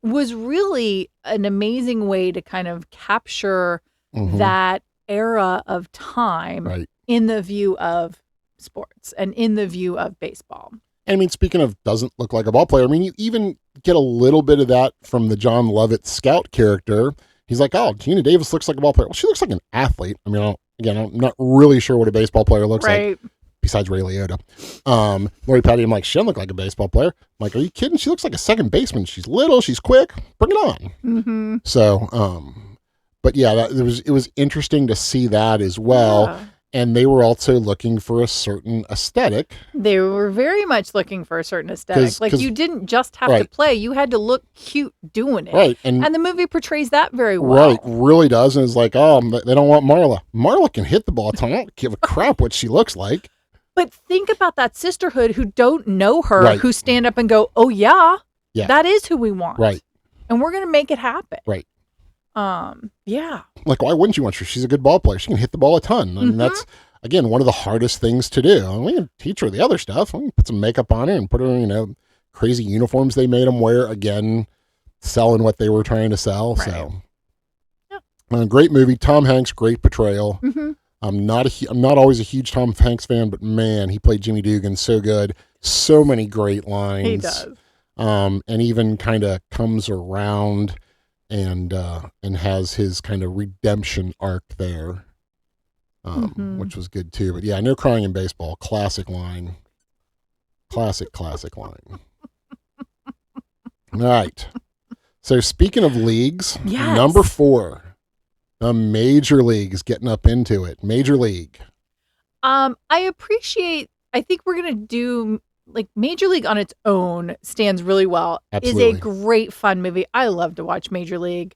was really an amazing way to kind of capture Mhm. that era of time Right. in the view of sports and in the view of baseball. I mean, speaking of doesn't look like a ball player, I mean, you even get a little bit of that from the John Lovett scout character. He's like, oh, Gina Davis looks like a ball player. Well, she looks like an athlete. I mean, I'm not really sure what a baseball player looks like Right. besides Ray Liotta. Lori Petty, I'm like, she doesn't look like a baseball player. I'm like, are you kidding? She looks like a second baseman. She's little. She's quick. Bring it on. Mm-hmm. So, but yeah, it was interesting to see that as well. Yeah. And they were also looking for a certain aesthetic. They were very much looking for a certain aesthetic. Like, you didn't just have to right. play; you had to look cute doing it. Right. And the movie portrays that very well. Right, really does. And it's like, oh, they don't want Marla. Marla can hit the ball. I don't give a crap what she looks like. But think about that sisterhood who don't know her, Right. who stand up and go, "Oh yeah, Yeah. that is who we want." Right. And we're going to make it happen. Right. Yeah. Like, why wouldn't you want her? She's a good ball player. She can hit the ball a ton. And that's, again, one of the hardest things to do. And we can teach her the other stuff. We can put some makeup on her and put her, crazy uniforms they made them wear. Again, selling what they were trying to sell. Right. So, yeah. Great movie. Tom Hanks, great portrayal. Mm-hmm. I'm not always a huge Tom Hanks fan, but man, he played Jimmy Dugan so good. So many great lines. He does. And even kind of comes around and has his kind of redemption arc there, which was good too. But yeah, No Crying in Baseball, classic line. Classic line. All right. So speaking of leagues, Yes. number 4, the Major League is getting up into it. Major League. I think we're going to do, like, Major League on its own stands really well. Absolutely. Is a great fun movie. I love to watch Major League.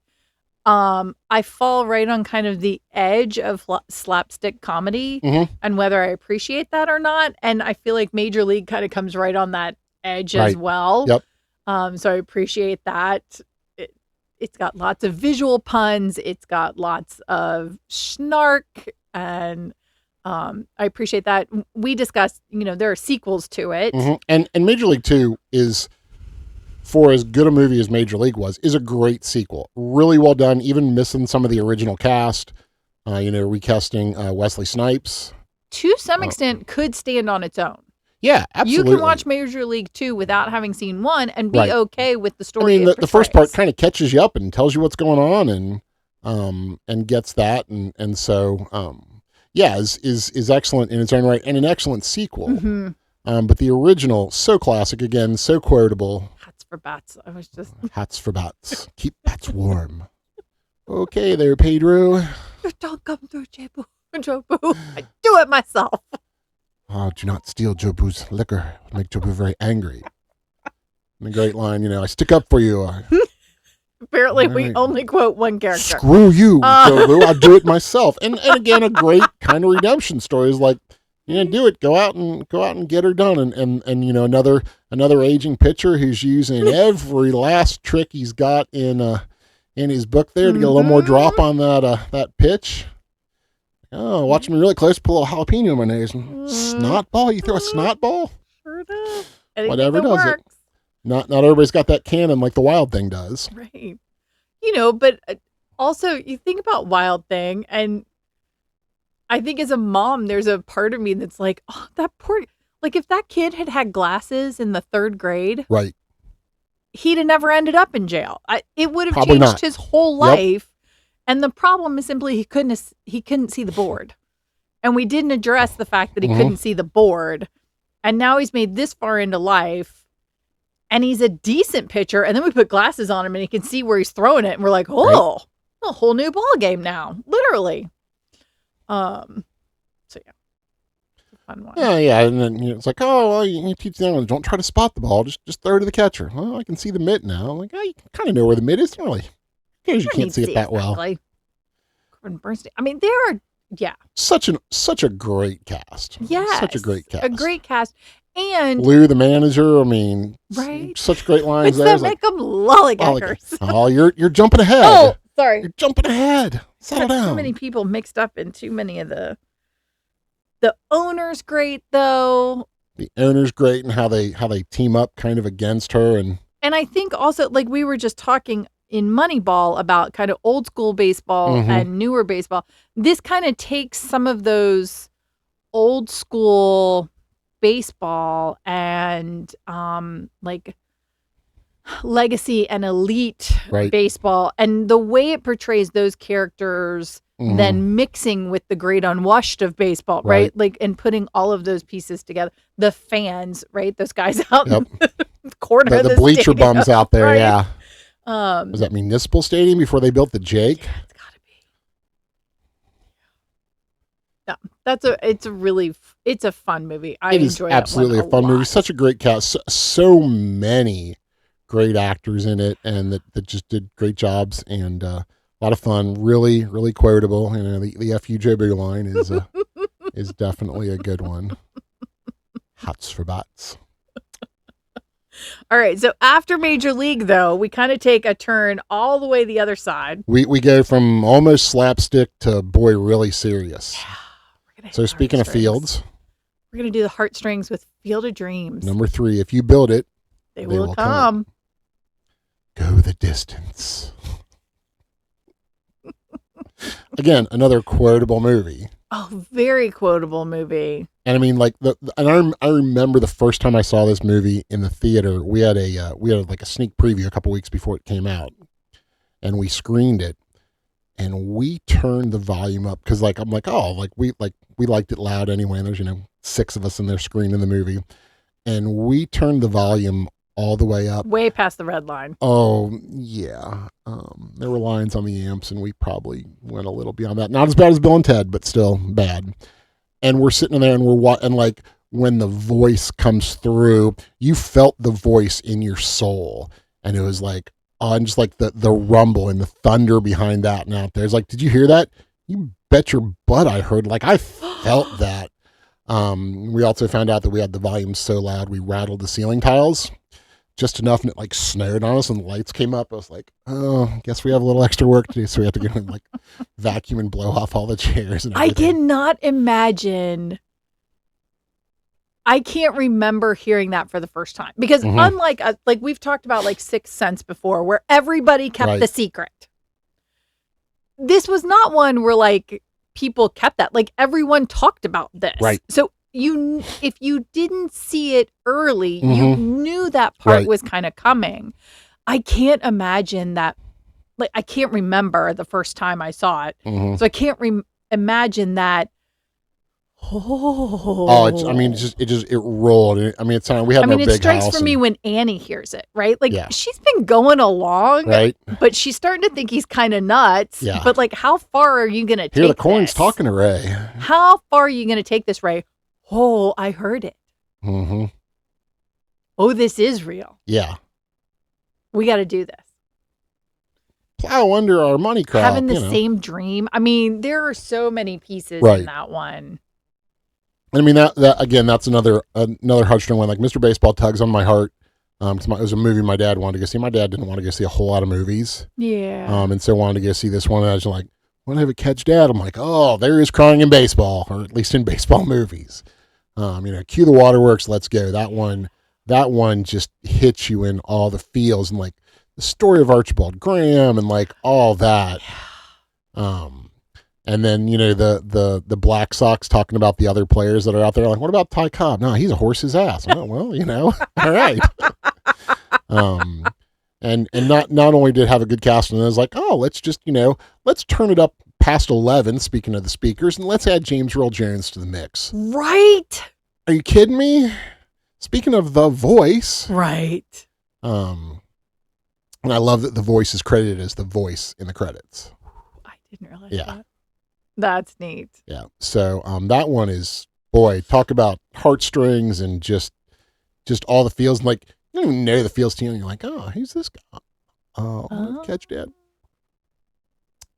I fall right on kind of the edge of slapstick comedy and whether I appreciate that or not. And I feel like Major League kind of comes right on that edge as well. Yep. So I appreciate that. It's got lots of visual puns. It's got lots of snark, and I appreciate that. We discussed, there are sequels to it. And Major League 2 is, for as good a movie as Major League was, is a great sequel. Really well done, even missing some of the original cast, recasting Wesley Snipes. To some extent, could stand on its own. Yeah, absolutely. You can watch Major League 2 without having seen 1 and be okay with the I story. mean, the first part kind of catches you up and tells you what's going on and gets that. And so, is excellent in its own right and an excellent sequel. But the original, so classic, again, so quotable. Hats for bats. I was just... Hats for bats. Keep bats warm. Okay there, Pedro. Don't come through, Jobu. I do it myself. Oh, do not steal Jobu's liquor. It'll make Jobu very angry. And the great line, I stick up for you. Apparently, we only quote one character. Screw you, Jobu. I'll do it myself. And again, a great kind of redemption story is like, do it. Go out and get her done. And another aging pitcher who's using every last trick he's got in his book there to get a little more drop on that pitch. Oh, watch me really close. Put a little jalapeno in my nose. Snot ball? You throw a snot ball? Sure does. Whatever does it. Not everybody's got that cannon like the Wild Thing does. Right. But also you think about Wild Thing, and I think as a mom, there's a part of me that's like, oh, that poor, like if that kid had glasses in the 3rd grade, right, he'd have never ended up in jail. It would have Probably changed not. his whole life. And the problem is simply he couldn't see the board. And we didn't address the fact that he couldn't see the board. And now he's made this far into life and he's a decent pitcher. And then we put glasses on him and he can see where he's throwing it. And we're like, oh, a whole new ball game now, literally. So yeah. It's a fun one. Yeah. And then it's like, oh, well, you teach them, don't try to spot the ball. Just throw it to the catcher. Well, I can see the mitt now. I'm like, oh, you kind of know where the mitt is, really. Because you can't see it that well. Corbin Bernstein. I mean, there are, such a great cast. Yes, such a great cast. A great cast, and Lou, the manager. I mean, right? Such great lines What's there. that make them lollygaggers? Oh, you're jumping ahead. Oh, sorry. You're jumping ahead. Settle down. Too many people mixed up in too many of the owner's great though. The owner's great, and how they team up kind of against her, and I think also, like we were just talking in Moneyball about kind of old school baseball and newer baseball. This kind of takes some of those old school baseball and like legacy and elite baseball, and the way it portrays those characters, then mixing with the great unwashed of baseball, right? Like, and putting all of those pieces together. The fans, right? Those guys out in the corner of the bleacher stadium, bums out there, right? yeah. Was that Municipal Stadium before they built the Jake? It's gotta be. It's a fun movie. I It is enjoy absolutely that a one fun movie. lot. Such a great cast. So many great actors in it, and that just did great jobs, and a lot of fun. Really, really quotable. You know, the "F you, Joe Boo" line is definitely a good one. Hots for bots. All right. So after Major League, though, we kind of take a turn all the way the other side. We go from almost slapstick to boy really serious. We're gonna So hit speaking of heartstrings. fields, We're gonna do the heartstrings with Field of Dreams. number 3, if you build it, They will come. Go the distance. Again, another quotable movie. Oh, very quotable movie. And I mean, like I remember the first time I saw this movie in the theater. We had like a sneak preview a couple weeks before it came out, and we screened it, and we turned the volume up because I'm like, oh, we liked it loud anyway. And there's 6 of us in there screening the movie, and we turned the volume all the way up. Way past the red line. Oh yeah, there were lines on the amps, and we probably went a little beyond that. Not as bad as Bill and Ted, but still bad. And we're sitting there, and and like when the voice comes through, you felt the voice in your soul, and it was like, and just like the rumble and the thunder behind that and out there. It's like, did you hear that? You bet your butt I heard. Like I felt that. We also found out that we had the volume so loud we rattled the ceiling tiles. Just enough, and it like snowed on us, and the lights came up. I was like, "Oh, guess we have a little extra work to do." So we have to go and like vacuum and blow off all the chairs and everything. I cannot imagine. I can't remember hearing that for the first time because unlike like we've talked about like Sixth Sense before, where everybody kept the secret. This was not one where like people kept that. Like everyone talked about this. Right. So if you didn't see it early, you knew that part was kind of coming. I can't imagine that. Like I can't remember the first time I saw it, so I can't imagine that. It rolled. I mean, it's we had no big house. It strikes for me when Annie hears it, right? Like she's been going along, right? But she's starting to think he's kind of nuts. Yeah. But like, how far are you going to take this? Here the coin's talking to Ray. How far are you going to take this, Ray? Oh, I heard it. Mm-hmm. Oh, this is real. Yeah. We got to do this. Plow under our money crop. Having the same dream. I mean, there are so many pieces in that one. I mean, that again, that's another heartstring one. Like Mr. Baseball tugs on my heart. Because it was a movie my dad wanted to go see. My dad didn't want to go see a whole lot of movies. Yeah. And so wanted to go see this one. And I was like, when I have a catch dad, I'm like, oh, there is crying in baseball, or at least in baseball movies. Cue the waterworks, let's go. That one just hits you in all the feels, and like the story of Archibald Graham and like all that. And then, the Black Sox talking about the other players that are out there. Like, what about Ty Cobb? No, he's a horse's ass. Oh, well, all right. And not only did it have a good cast, and it was like, oh, let's just, let's turn it up past 11, speaking of the speakers, and let's add James Earl Jones to the mix. Right. Are you kidding me? Speaking of The Voice. Right. And I love that The Voice is credited as the voice in the credits. I didn't realize that. That's neat. Yeah. So that one is, boy, talk about heartstrings and just all the feels. And like, you don't even know the feels to you, and you're like, oh, who's this guy? Oh, catch dad.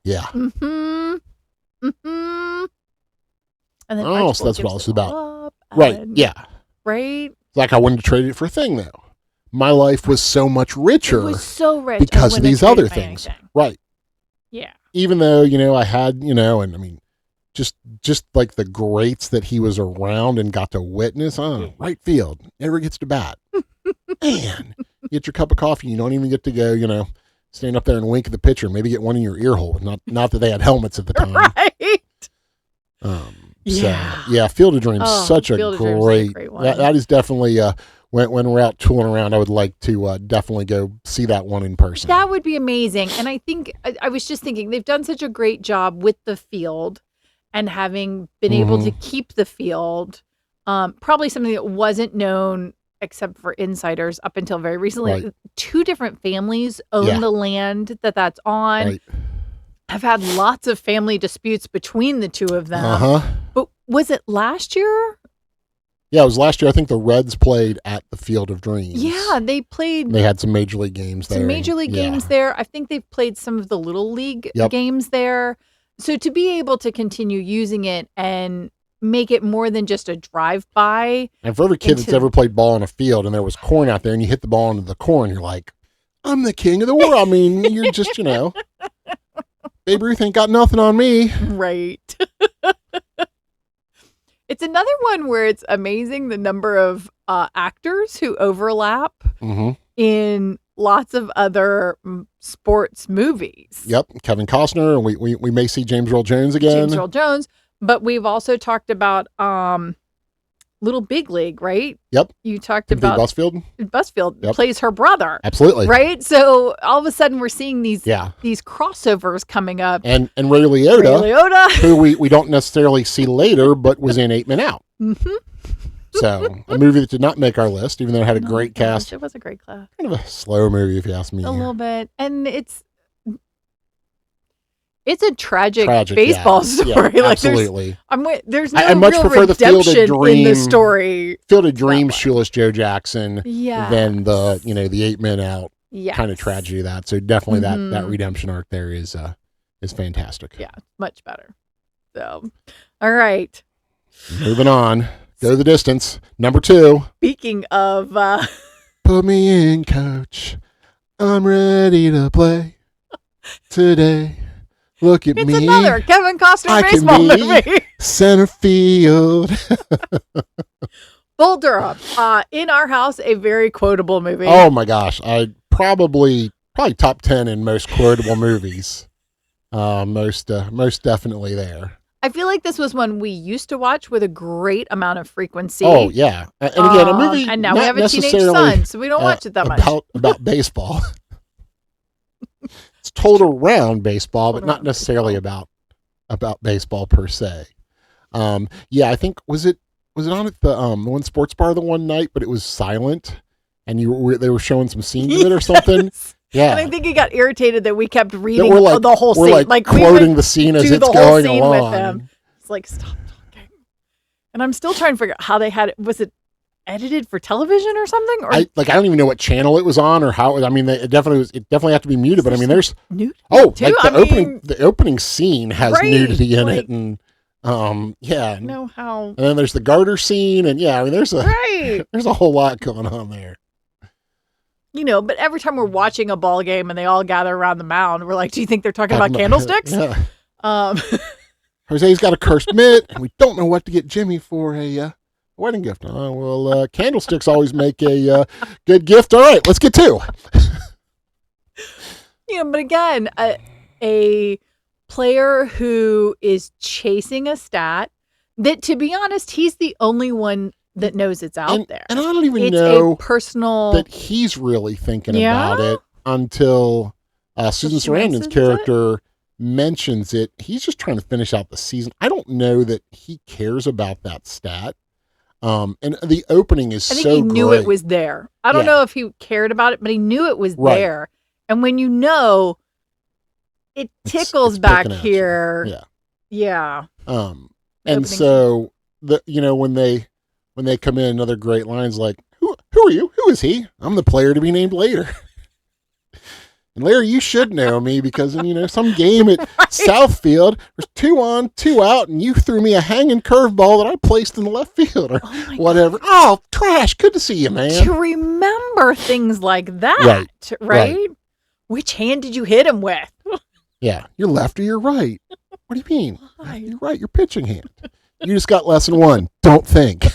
Yeah. Mm-hmm. Mm-hmm. And then so that's what else is about. And, right. Yeah. Right. It's like I wouldn't trade it for a thing, though. My life was so much richer. It was so rich because of these other things. Right. Yeah. Even though, I had, and I mean, just like the greats that he was around and got to witness. Right field. Never gets to bat. Man, you get your cup of coffee. You don't even get to go, stand up there and wink at the pitcher. Maybe get one in your ear hole. Not that they had helmets at the time. Right. Field of Dreams, such a great one. That is definitely when we're out tooling around, I would like to definitely go see that one in person. That would be amazing. And I think I was just thinking they've done such a great job with the field and having been able to keep the field. Probably something that wasn't known except for insiders up until very recently. Right. 2 different families own the land that's on. Right. Have had lots of family disputes between the 2 of them. Uh-huh. But Was it last year? Yeah, it was last year. I think the Reds played at the Field of Dreams. Yeah, they played They had some major league games there. some major league Yeah. games there. I think they've played some of the little league Yep. games there. So to be able to continue using it and make it more than just a drive-by. And for every kid that's into- ever played ball on a field and there was corn out there and you hit the ball into the corn, you're like, I'm the king of the world. I mean, you're just, Babe Ruth ain't got nothing on me. Right. It's another one where it's amazing the number of actors who overlap Mm-hmm. in lots of other sports movies. Yep. Kevin Costner, and we may see James Earl Jones again. James Earl Jones. But we've also talked about Little Big League, right? Yep. You talked Timothy about Busfield. Busfield Yep. plays her brother, Absolutely. right? So all of a sudden we're seeing these Yeah. crossovers coming up. And Ray Liotta, Ray Liotta. who we don't necessarily see later, but was in 8 Men Out. Mm-hmm. So a movie that did not make our list, even though it had a great cast. It was a great class. Kind of a slow movie, if you ask me. A little bit. And it's a tragic Tragic, baseball yeah. story. Yeah, like absolutely. there's no I much real prefer the Field of redemption in the Dream- story. Field of Dreams, way. Shoeless Joe Jackson, Yeah. than the the 8 Men Out Yes. kind of tragedy of that. So definitely that Mhm. redemption arc there is fantastic. Yeah, much better. So, all right. Moving on, go the distance. Number 2, Speaking of put me in, coach. I'm ready to play today. Look at it's me, another Kevin Costner I can baseball be- movie. center field. Bull Durham. In Our House, a very quotable movie. Oh my gosh, I probably top 10 in most quotable movies. Most definitely there. I feel like this was one we used to watch with a great amount of frequency. Oh yeah, and again, a movie. And now we not have a teenage necessarily, son, so we don't watch it that much. about baseball. It's told around baseball, but Told not around necessarily about baseball per se. Yeah, I think was it on at the one sports bar the one night, but it was silent, and they were showing some scenes of it or something. Yes. Yeah, And I think he got irritated that we kept reading we're like- the whole we're scene. like we quoting would the scene as do it's the whole going scene along. with them. It's like, stop talking. And I'm still trying to figure out how they had it. Was it edited for television or something? Or I don't even know what channel it was on or how. I mean, it definitely had to be muted. But I mean, there's nudity like too? the opening scene has Right, nudity in like- it, and yeah, I know how. and then there's the garter scene, and yeah, I mean, there's Right. a whole lot going on there. But every time we're watching a ball game and they all gather around the mound, we're like, do you think they're talking about candlesticks? Yeah. Um, Jose's got a cursed mitt, and we don't know what to get Jimmy for a wedding gift. Oh, well, candlesticks always make a good gift. All right, let's get to. but again, a player who is chasing a stat that, to be honest, he's the only one that knows it's out there. And I don't even It's know a personal. that he's really thinking Yeah? about it until Susan she Sarandon's mentions it? character mentions it. He's just trying to finish out the season. I don't know that he cares about that stat. And the opening is I think so he knew great. it was there. I don't Yeah. know if he cared about it, but he knew it was Right. there. And when it It's tickles back picking at you. here. Yeah. Yeah. And opening so when they come in, another great line's like, who are you? Who is he? I'm the player to be named later. And Larry, you should know me because in some game at Southfield, there's 2 on, 2 out, and you threw me a hanging curveball that I placed in the left field or Oh my whatever. Oh, trash! Good to see you, man. To remember things like that, right? Which hand did you hit him with? Yeah, you're left or you're right. What do you mean? Why? You're right. Your pitching hand. You just got lesson 1. Don't think.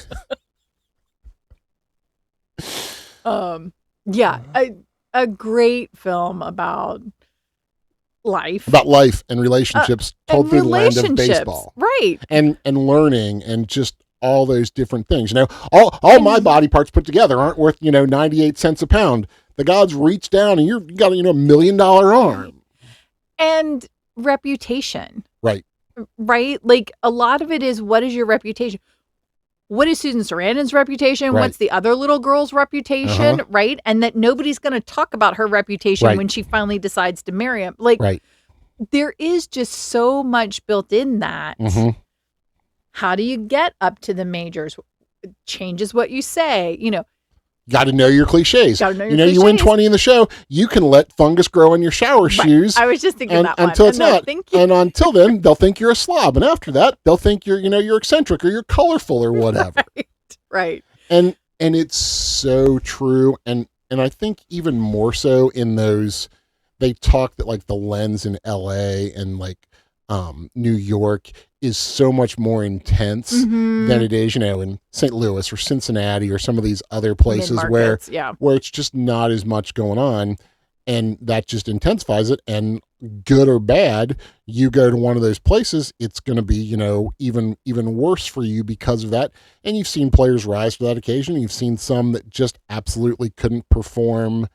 Yeah, a great film about life. About life and relationships told and through the lens of relationships. baseball. Right. And learning and just all those different things. All my body parts put together aren't worth 98 cents a pound. The gods reach down and you got a $1 million arm. And reputation. Right. Right? Like a lot of it is, what is your reputation? What is Susan Sarandon's reputation? Right. What's the other little girl's reputation? Uh-huh. Right? And that nobody's going to talk about her reputation Right. when she finally decides to marry him. Like Right. there is just so much built in that. Mm-hmm. How do you get up to the majors? Changes what you say. Got to know your cliches. Got to know your You win cliches. 20 in the show, you can let fungus grow in your shower shoes. I was just thinking that one. Until it's No, not. thank you. And until then, they'll think you're a slob. And after that, they'll think you're eccentric or you're colorful or whatever. Right. And it's so true. And I think even more so in those, they talk that like the lens in LA and like New York is so much more intense Mhm. than it is, in St. Louis or Cincinnati or some of these other places where Mid-markets, yeah. it's just not as much going on, and that just intensifies it. And good or bad, you go to one of those places, it's going to be, even worse for you because of that. And you've seen players rise to that occasion. You've seen some that just absolutely couldn't perform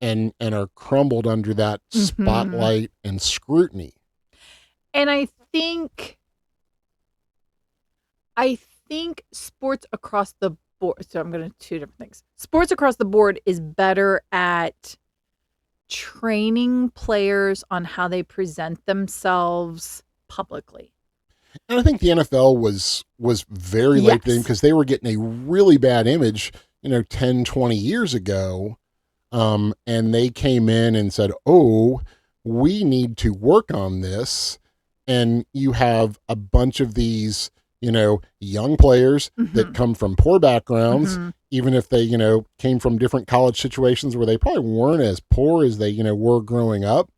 and are crumbled under that spotlight and scrutiny. And I think sports across the board, so I'm going to two different things. Sports across the board is better at training players on how they present themselves publicly. And I think the NFL was very late to them because they were getting a really bad image, 10, 20 years ago. And they came in and said, oh, we need to work on this. And you have a bunch of these, young players that come from poor backgrounds, even if they, came from different college situations where they probably weren't as poor as they, were growing up,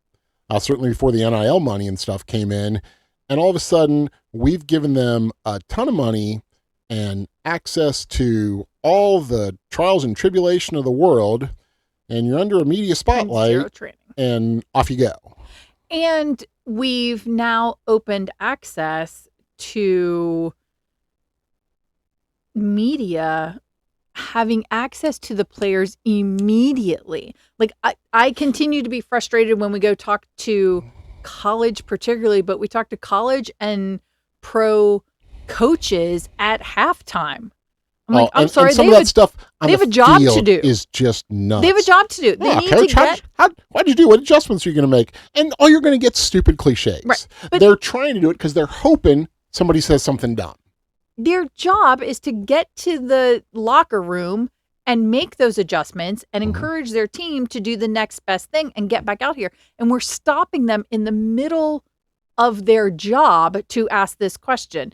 certainly before the NIL money and stuff came in. And all of a sudden, we've given them a ton of money and access to all the trials and tribulation of the world, and you're under a media spotlight, zero training. And off you go. And we've now opened access to media having access to the players immediately. Like I continue to be frustrated when we go talk to college particularly, but we talk to college and pro coaches at halftime. I'm like, I'm sorry, and some of that stuff on they have the a job to field do. is just nuts. They have a job to do. They Yeah, need coach, to get. what'd you do? What adjustments are you going to make? And all you're going to get stupid cliches. Right. But they're trying to do it because they're hoping somebody says something dumb. Their job is to get to the locker room and make those adjustments and encourage their team to do the next best thing and get back out here. And we're stopping them in the middle of their job to ask this question,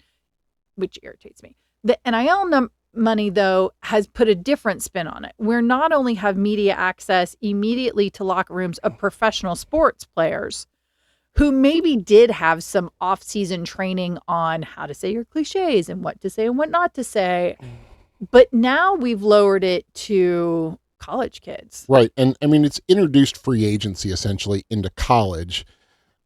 which irritates me. The NIL money, though, has put a different spin on it. We're not only have media access immediately to locker rooms of professional sports players who maybe did have some off-season training on how to say your cliches and what to say and what not to say. But now we've lowered it to college kids. Right. And I mean, it's introduced free agency essentially into college.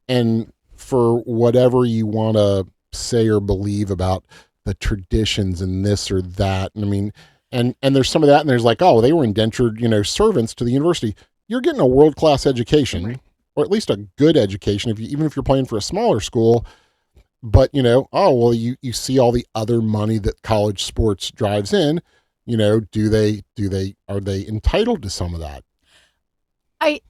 And for whatever you want to say or believe about the traditions and this or that, and I mean, and there's some of that, and there's like, oh, they were indentured, servants to the university. You're getting a world-class education, right, or at least a good education, even if you're playing for a smaller school. But, oh, well, you see all the other money that college sports drives in, are they entitled to some of that?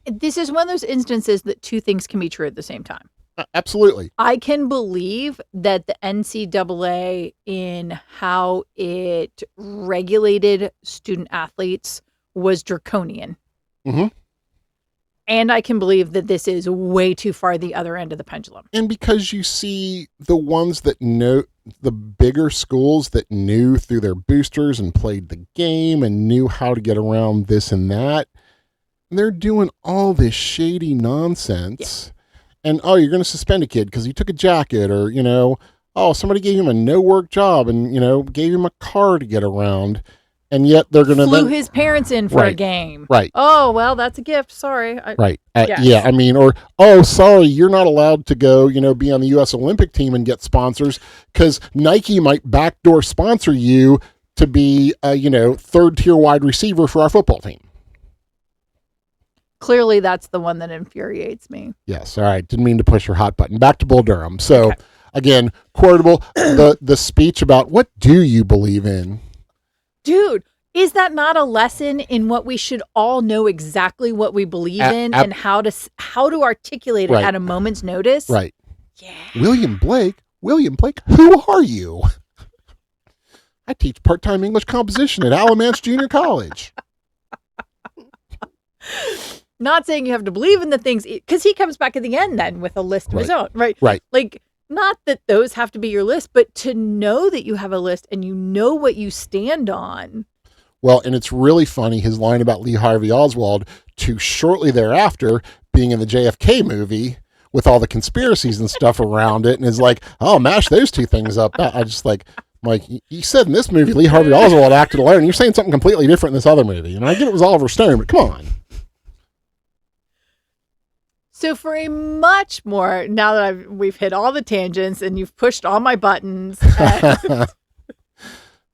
This is one of those instances that two things can be true at the same time. Absolutely. I can believe that the NCAA, in how it regulated student athletes, was draconian. Mm-hmm. And I can believe that this is way too far the other end of the pendulum. And because you see the ones that know, the bigger schools that knew through their boosters and played the game and knew how to get around this and that, they're doing all this shady nonsense. Yeah. And, oh, you're going to suspend a kid because he took a jacket, or, oh, somebody gave him a no-work job and, gave him a car to get around. And yet they're going to flew his parents in for a game. Right. Oh, well, that's a gift. Sorry. Right. Yes. Yeah. I mean, or, oh, sorry, you're not allowed to go, be on the U.S. Olympic team and get sponsors because Nike might backdoor sponsor you to be a, third-tier wide receiver for our football team. Clearly, that's the one that infuriates me. Yes. All right. Didn't mean to push your hot button. Back to Bull Durham. So, again, quotable, the speech about what do you believe in? Dude, is that not a lesson in what we should all know exactly what we believe in and how to articulate it at a moment's notice? Right. Yeah. William Blake, who are you? I teach part-time English composition at Alamance Junior College. Not saying you have to believe in the things, because he comes back at the end then with a list of his own, right? Right. Like, not that those have to be your list, but to know that you have a list and you know what you stand on. Well, and it's really funny, his line about Lee Harvey Oswald to shortly thereafter being in the JFK movie with all the conspiracies and stuff around it, and is like, oh, mash those two things up. I just like, you said in this movie Lee Harvey Oswald acted alone. You're saying something completely different in this other movie. And I get it was Oliver Stone, but come on. So for a much more, now that we've hit all the tangents and you've pushed all my buttons,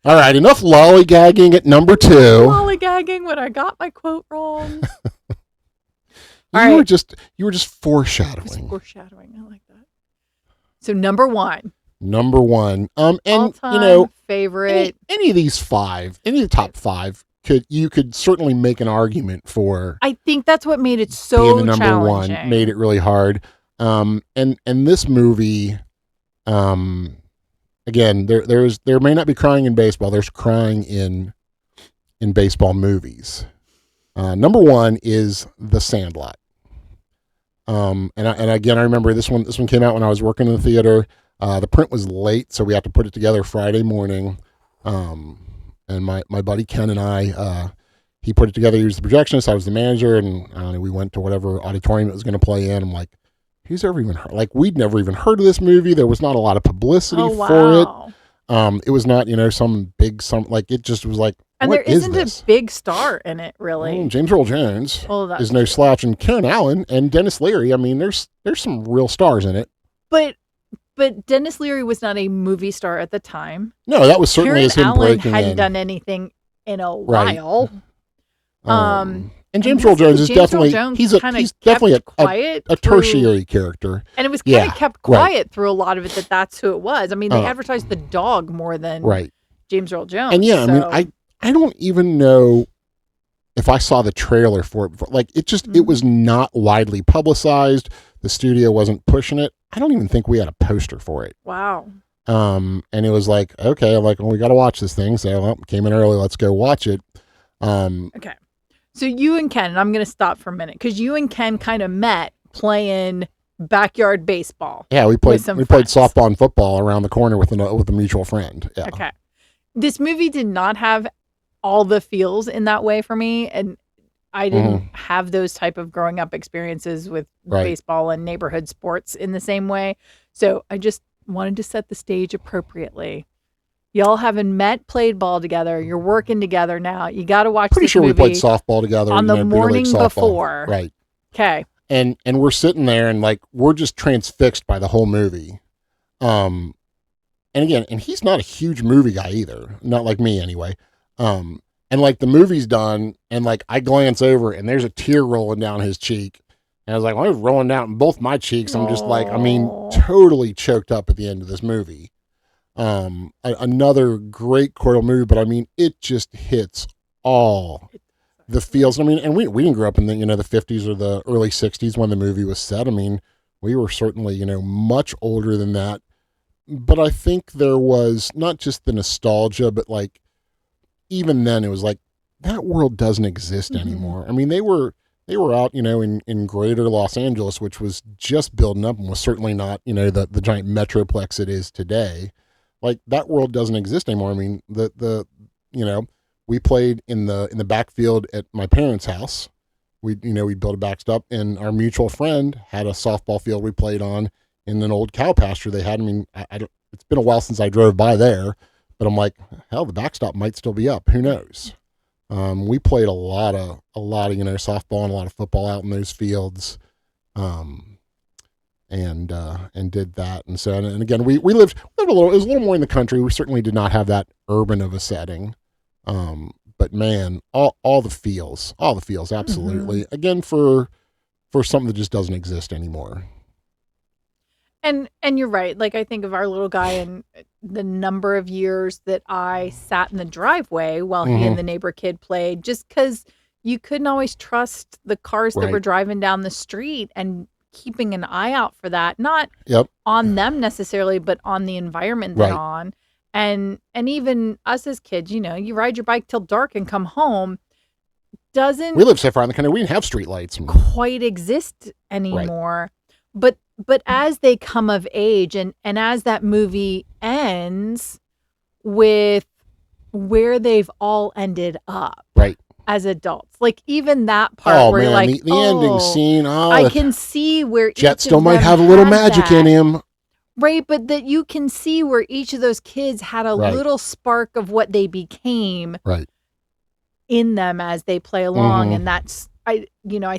All right, enough lollygagging at number 2. lollygagging when I got my quote wrong. You were just foreshadowing. Foreshadowing, I like that. So number 1. Number 1. And all-time favorite. Any of these 5, any of the top 5, you could certainly make an argument for. I think that's what made it so being the number challenging. 1 made it really hard. And this movie, again, there may not be crying in baseball. There's crying in baseball movies. Number 1 is The Sandlot. And again, I remember this one came out when I was working in the theater. The print was late, so we had to put it together Friday morning. And my buddy Ken and I, he put it together. He was the projectionist. I was the manager, and we went to whatever auditorium it was going to play in. I'm like, who's ever even heard? Like, we'd never even heard of this movie. There was not a lot of publicity for it. It was not, it just was like, and what there isn't is this? a big star in it, really. James Earl Jones is no true. slouch, and Karen Allen and Dennis Leary. I mean, there's some real stars in it. But Dennis Leary was not a movie star at the time. No, that was certainly Karen as him Allen breaking hadn't in. done anything in a Right. while. And James Earl Jones is definitely he's definitely a tertiary character, and it was kind of kept quiet through a lot of it. That's who it was. I mean, they advertised the dog more than James Earl Jones. And I mean, I don't even know if I saw the trailer for it before. Like, it was not widely publicized. The studio wasn't pushing it. I don't even think we had a poster for it. Wow. And it was like, okay, I'm like, well, we got to watch this thing. So came in early. Let's go watch it. Okay. So you and Ken, and I'm going to stop for a minute because you and Ken kind of met playing backyard baseball. Yeah, we played softball and football around the corner with a mutual friend. Yeah. Okay. This movie did not have all the feels in that way for me, and I didn't have those type of growing up experiences with baseball and neighborhood sports in the same way. So I just wanted to set the stage appropriately. Y'all haven't met, played ball together. You're working together now. You got to watch Pretty this sure movie we played softball together on the morning before. Right. Okay. And we're sitting there and like we're just transfixed by the whole movie. And again, and he's not a huge movie guy either. Not like me anyway. And like the movie's done and like I glance over and there's a tear rolling down his cheek. And I was like, well, it was rolling down both my cheeks. I'm just like, I mean, totally choked up at the end of this movie. Another great choral movie, but I mean, it just hits all the feels. I mean, and we didn't grow up in the, the 50s or the early 60s when the movie was set. I mean, we were certainly, much older than that. But I think there was not just the nostalgia, but like, even then it was like, that world doesn't exist anymore. I mean, they were out, in greater Los Angeles, which was just building up and was certainly not, the giant metroplex it is today. Like, that world doesn't exist anymore. I mean, we played in the backfield at my parents' house. We built a backstop, and our mutual friend had a softball field we played on in an old cow pasture they had. I mean, it's been a while since I drove by there, but I'm like, hell, the backstop might still be up. Who knows? We played a lot of softball and a lot of football out in those fields. And did that. And so, and again, we lived a little, it was a little more in the country. We certainly did not have that urban of a setting. But man, all the feels, absolutely. Again, for something that just doesn't exist anymore. And you're right. Like, I think of our little guy and the number of years that I sat in the driveway while he and the neighbor kid played, just because you couldn't always trust the cars that were driving down the street, and keeping an eye out for that, not on them necessarily, but on the environment they're on. And even us as kids, you ride your bike till dark and come home, doesn't We live so far in the country, we didn't have street lights. quite exist anymore. But as they come of age, and as that movie ends with where they've all ended up Right. as adults, like even that part Oh where man, you're like, the ending scene. I can see where Jet each still of might them have a little had magic in that. him. Right, but that you can see where each of those kids had a Right. little spark of what they became Right. in them as they play along. Mhm. And that's, I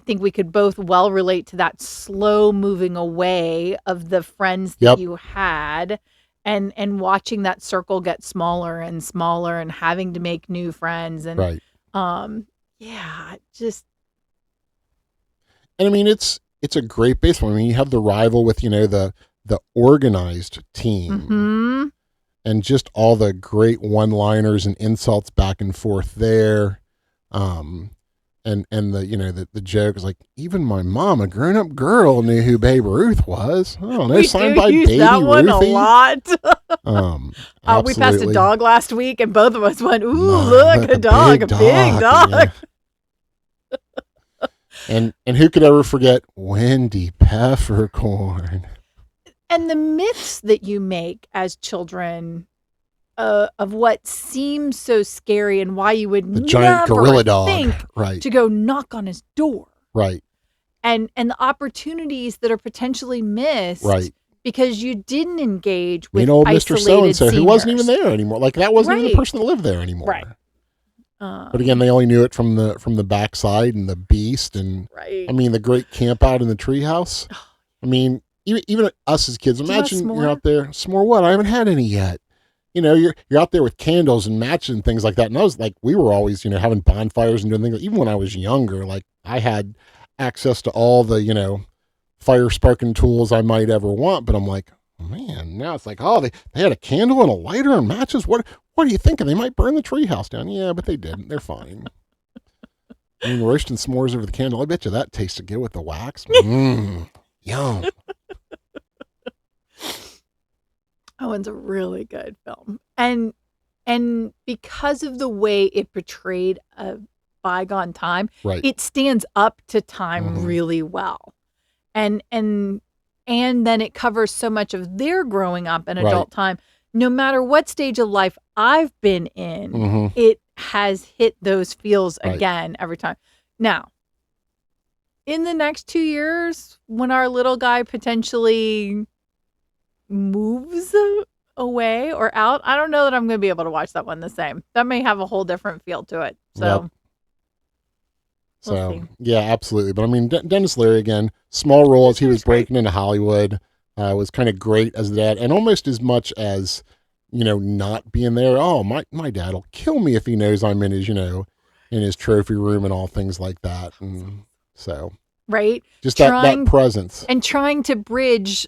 think we could both well relate to that slow moving away of the friends that Yep. you had, and watching that circle get smaller and smaller and having to make new friends. And Right. just And I mean, it's a great baseball. I mean, you have the rival with the organized team, mhm. and just all the great one-liners and insults back and forth there. And the joke is like, even my mom, a grown-up girl, knew who Babe Ruth was. I don't know, We signed do by use Baby that one Ruthie. a lot. We passed a Absolutely. dog last week, and both of us went, "Ooh, No, look, a dog, a big dog." yeah. And who could ever forget Wendy Peppercorn? And the myths that you make as children, of what seems so scary and why you would The giant never gorilla dog. think Right. to go knock on his door, Right. and the opportunities that are potentially missed, Right. because you didn't engage with Old Mr. isolated So-and-so who wasn't even seniors. there anymore. Like that wasn't even Right. the person that lived there anymore. Right. But again, they only knew it from the backside and the beast, and Right. I mean the great camp out in the treehouse. I mean, even us as kids, Do you want imagine s'more? you're out there. S'more what? I haven't had any yet. You're out there with candles and matches and things like that. And I was like, we were always having bonfires and doing things. Even when I was younger, like I had access to all the fire sparking tools I might ever want. But I'm like, man, now it's like, oh, they had a candle and a lighter and matches. What are you thinking? They might burn the treehouse down. Yeah, but they didn't. They're fine. I mean, roasting s'mores over the candle. I bet you that tasted good with the wax. Yum. That one's a really good film. And because of the way it portrayed a bygone time, Right. it stands up to time Mhm. really well. And then it covers so much of their growing up and Right. adult time. No matter what stage of life I've been in, Mhm. it has hit those feels Right. again every time. Now, in the next 2 years, when our little guy potentially moves away or out, I don't know that I'm going to be able to watch that one the same. That may have a whole different feel to it. So, Yep. we'll So see. yeah, absolutely. But I mean, Dennis Leary again, small role as he was breaking into Hollywood, was kind of great as the dad, and almost as much as not being there. Oh, my dad will kill me if he knows I'm in his trophy room and all things like that. And so Right? just that Trying- presence. And trying to bridge,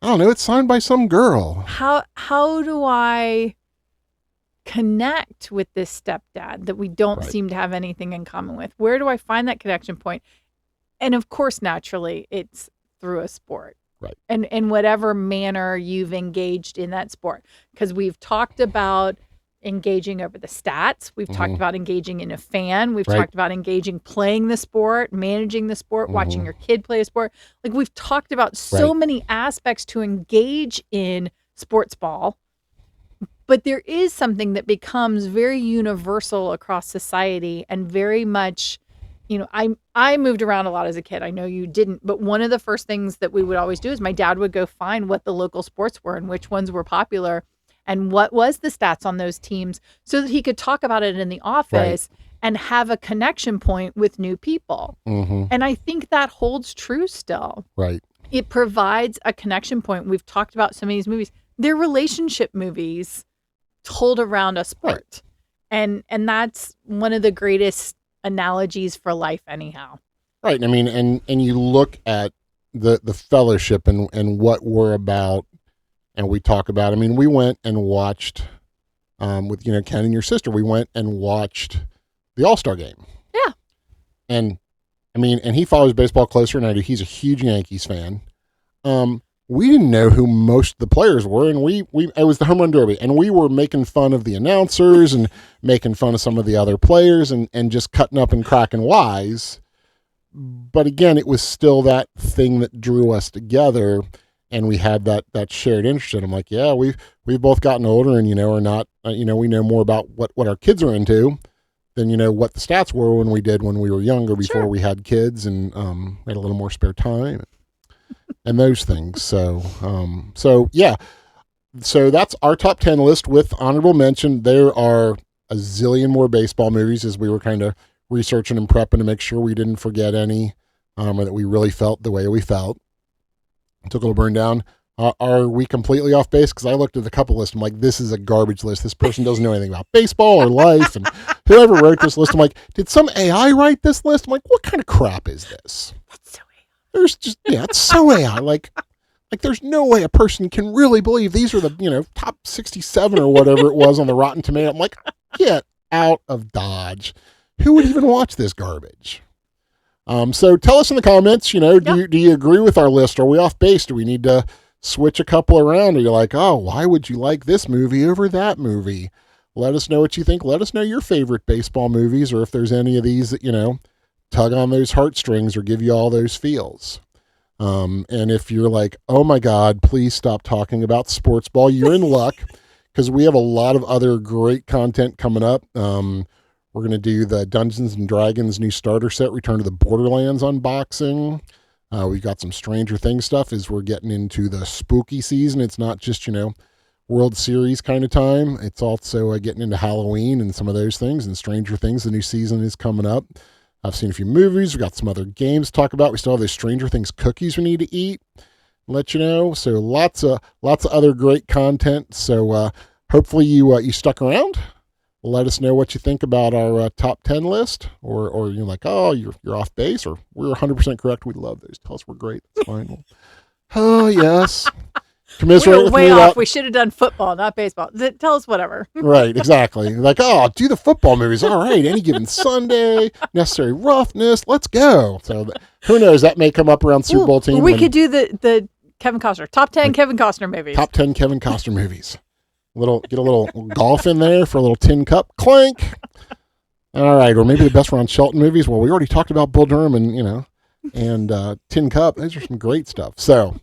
I don't know. It's signed by some girl. how do I connect with this stepdad that we don't Right. seem to have anything in common with? Where do I find that connection point? And of course, naturally, it's through a sport. Right. And in whatever manner you've engaged in that sport. Because we've talked about engaging over the stats. We've talked Mhm. about engaging in a fan. We've Right. talked about engaging playing the sport, managing the sport, watching Mhm. your kid play a sport. Like we've talked about so Right. many aspects to engage in sports ball. But there is something that becomes very universal across society and very much, I moved around a lot as a kid. I know you didn't, but one of the first things that we would always do is my dad would go find what the local sports were and which ones were popular and what was the stats on those teams so that he could talk about it in the office and have a connection point with new people. Mm-hmm. And I think that holds true still. Right. It provides a connection point. We've talked about so many of these movies. They're relationship movies told around a sport. And that's one of the greatest analogies for life anyhow. Right. I mean, and you look at the fellowship and what we're about, and we talk about, I mean, we went and watched, with, Ken and your sister, we went and watched the All-Star game. Yeah. And I mean, and he follows baseball closer than I do. He's a huge Yankees fan. we didn't know who most of the players were, and it was the home run derby, and we were making fun of the announcers and making fun of some of the other players and just cutting up and cracking wise. But again, it was still that thing that drew us together, and we had that shared interest. And I'm like, yeah, we've both gotten older, and are not, we know more about what our kids are into than what the stats were when we were younger, before we had kids and had a little more spare time and those things. So yeah. So that's our top 10 list with honorable mention. There are a zillion more baseball movies, as we were kind of researching and prepping to make sure we didn't forget any, or that we really felt the way we felt. Took a little burn down. Are we completely off base? Because I looked at the couple list. I'm like, this is a garbage list. This person doesn't know anything about baseball or life. And whoever wrote this list, I'm like, did some AI write this list? I'm like, what kind of crap is this? That's so AI. There's just, it's so AI. Like there's no way a person can really believe these are the, top 67 or whatever it was on the Rotten Tomato. I'm like, get out of Dodge. Who would even watch this garbage? So tell us in the comments, do you agree with our list? Are we off base? Do we need to switch a couple around? Are you like, oh, why would you like this movie over that movie? Let us know what you think. Let us know your favorite baseball movies, or if there's any of these that, tug on those heartstrings or give you all those feels. And if you're like, oh my God, please stop talking about sports ball, you're in luck, because we have a lot of other great content coming up. We're going to do the Dungeons & Dragons new starter set, Return to the Borderlands unboxing. We've got some Stranger Things stuff as we're getting into the spooky season. It's not just, World Series kind of time. It's also getting into Halloween and some of those things. And Stranger Things, the new season is coming up. I've seen a few movies. We've got some other games to talk about. We still have those Stranger Things cookies we need to eat. Let you know. So lots of other great content. So hopefully you stuck around. Let us know what you think about our top 10 list, or you're like, oh, you're off base, or we're 100% correct. We love those. Tell us we're great. That's fine. Oh, yes. Commiserate we were with way me off. about, We should have done football, not baseball. Tell us whatever. Right, exactly. Like, oh, do the football movies. All right, Any Given Sunday, Necessary Roughness. Let's go. So who knows? That may come up around Super Bowl team. We could do the Kevin Costner, top 10 Kevin Costner movies. Top 10 Kevin Costner movies. Get a little golf in there for a little tin cup clank. All right, or maybe the best Ron Shelton movies. Well, we already talked about Bull Durham and Tin Cup. Those are some great stuff. So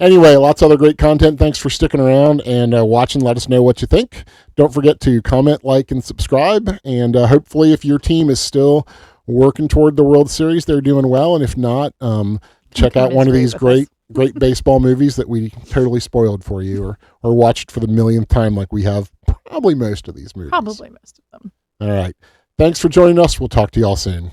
anyway, lots of other great content. Thanks for sticking around and watching. Let us know what you think. Don't forget to comment, like, and subscribe. And hopefully, if your team is still working toward the World Series, they're doing well. And if not, check out one of these great baseball movies that we totally spoiled for you, or watched for the millionth time, like we have probably most of these movies. Probably most of them. All right. Thanks for joining us. We'll talk to y'all soon.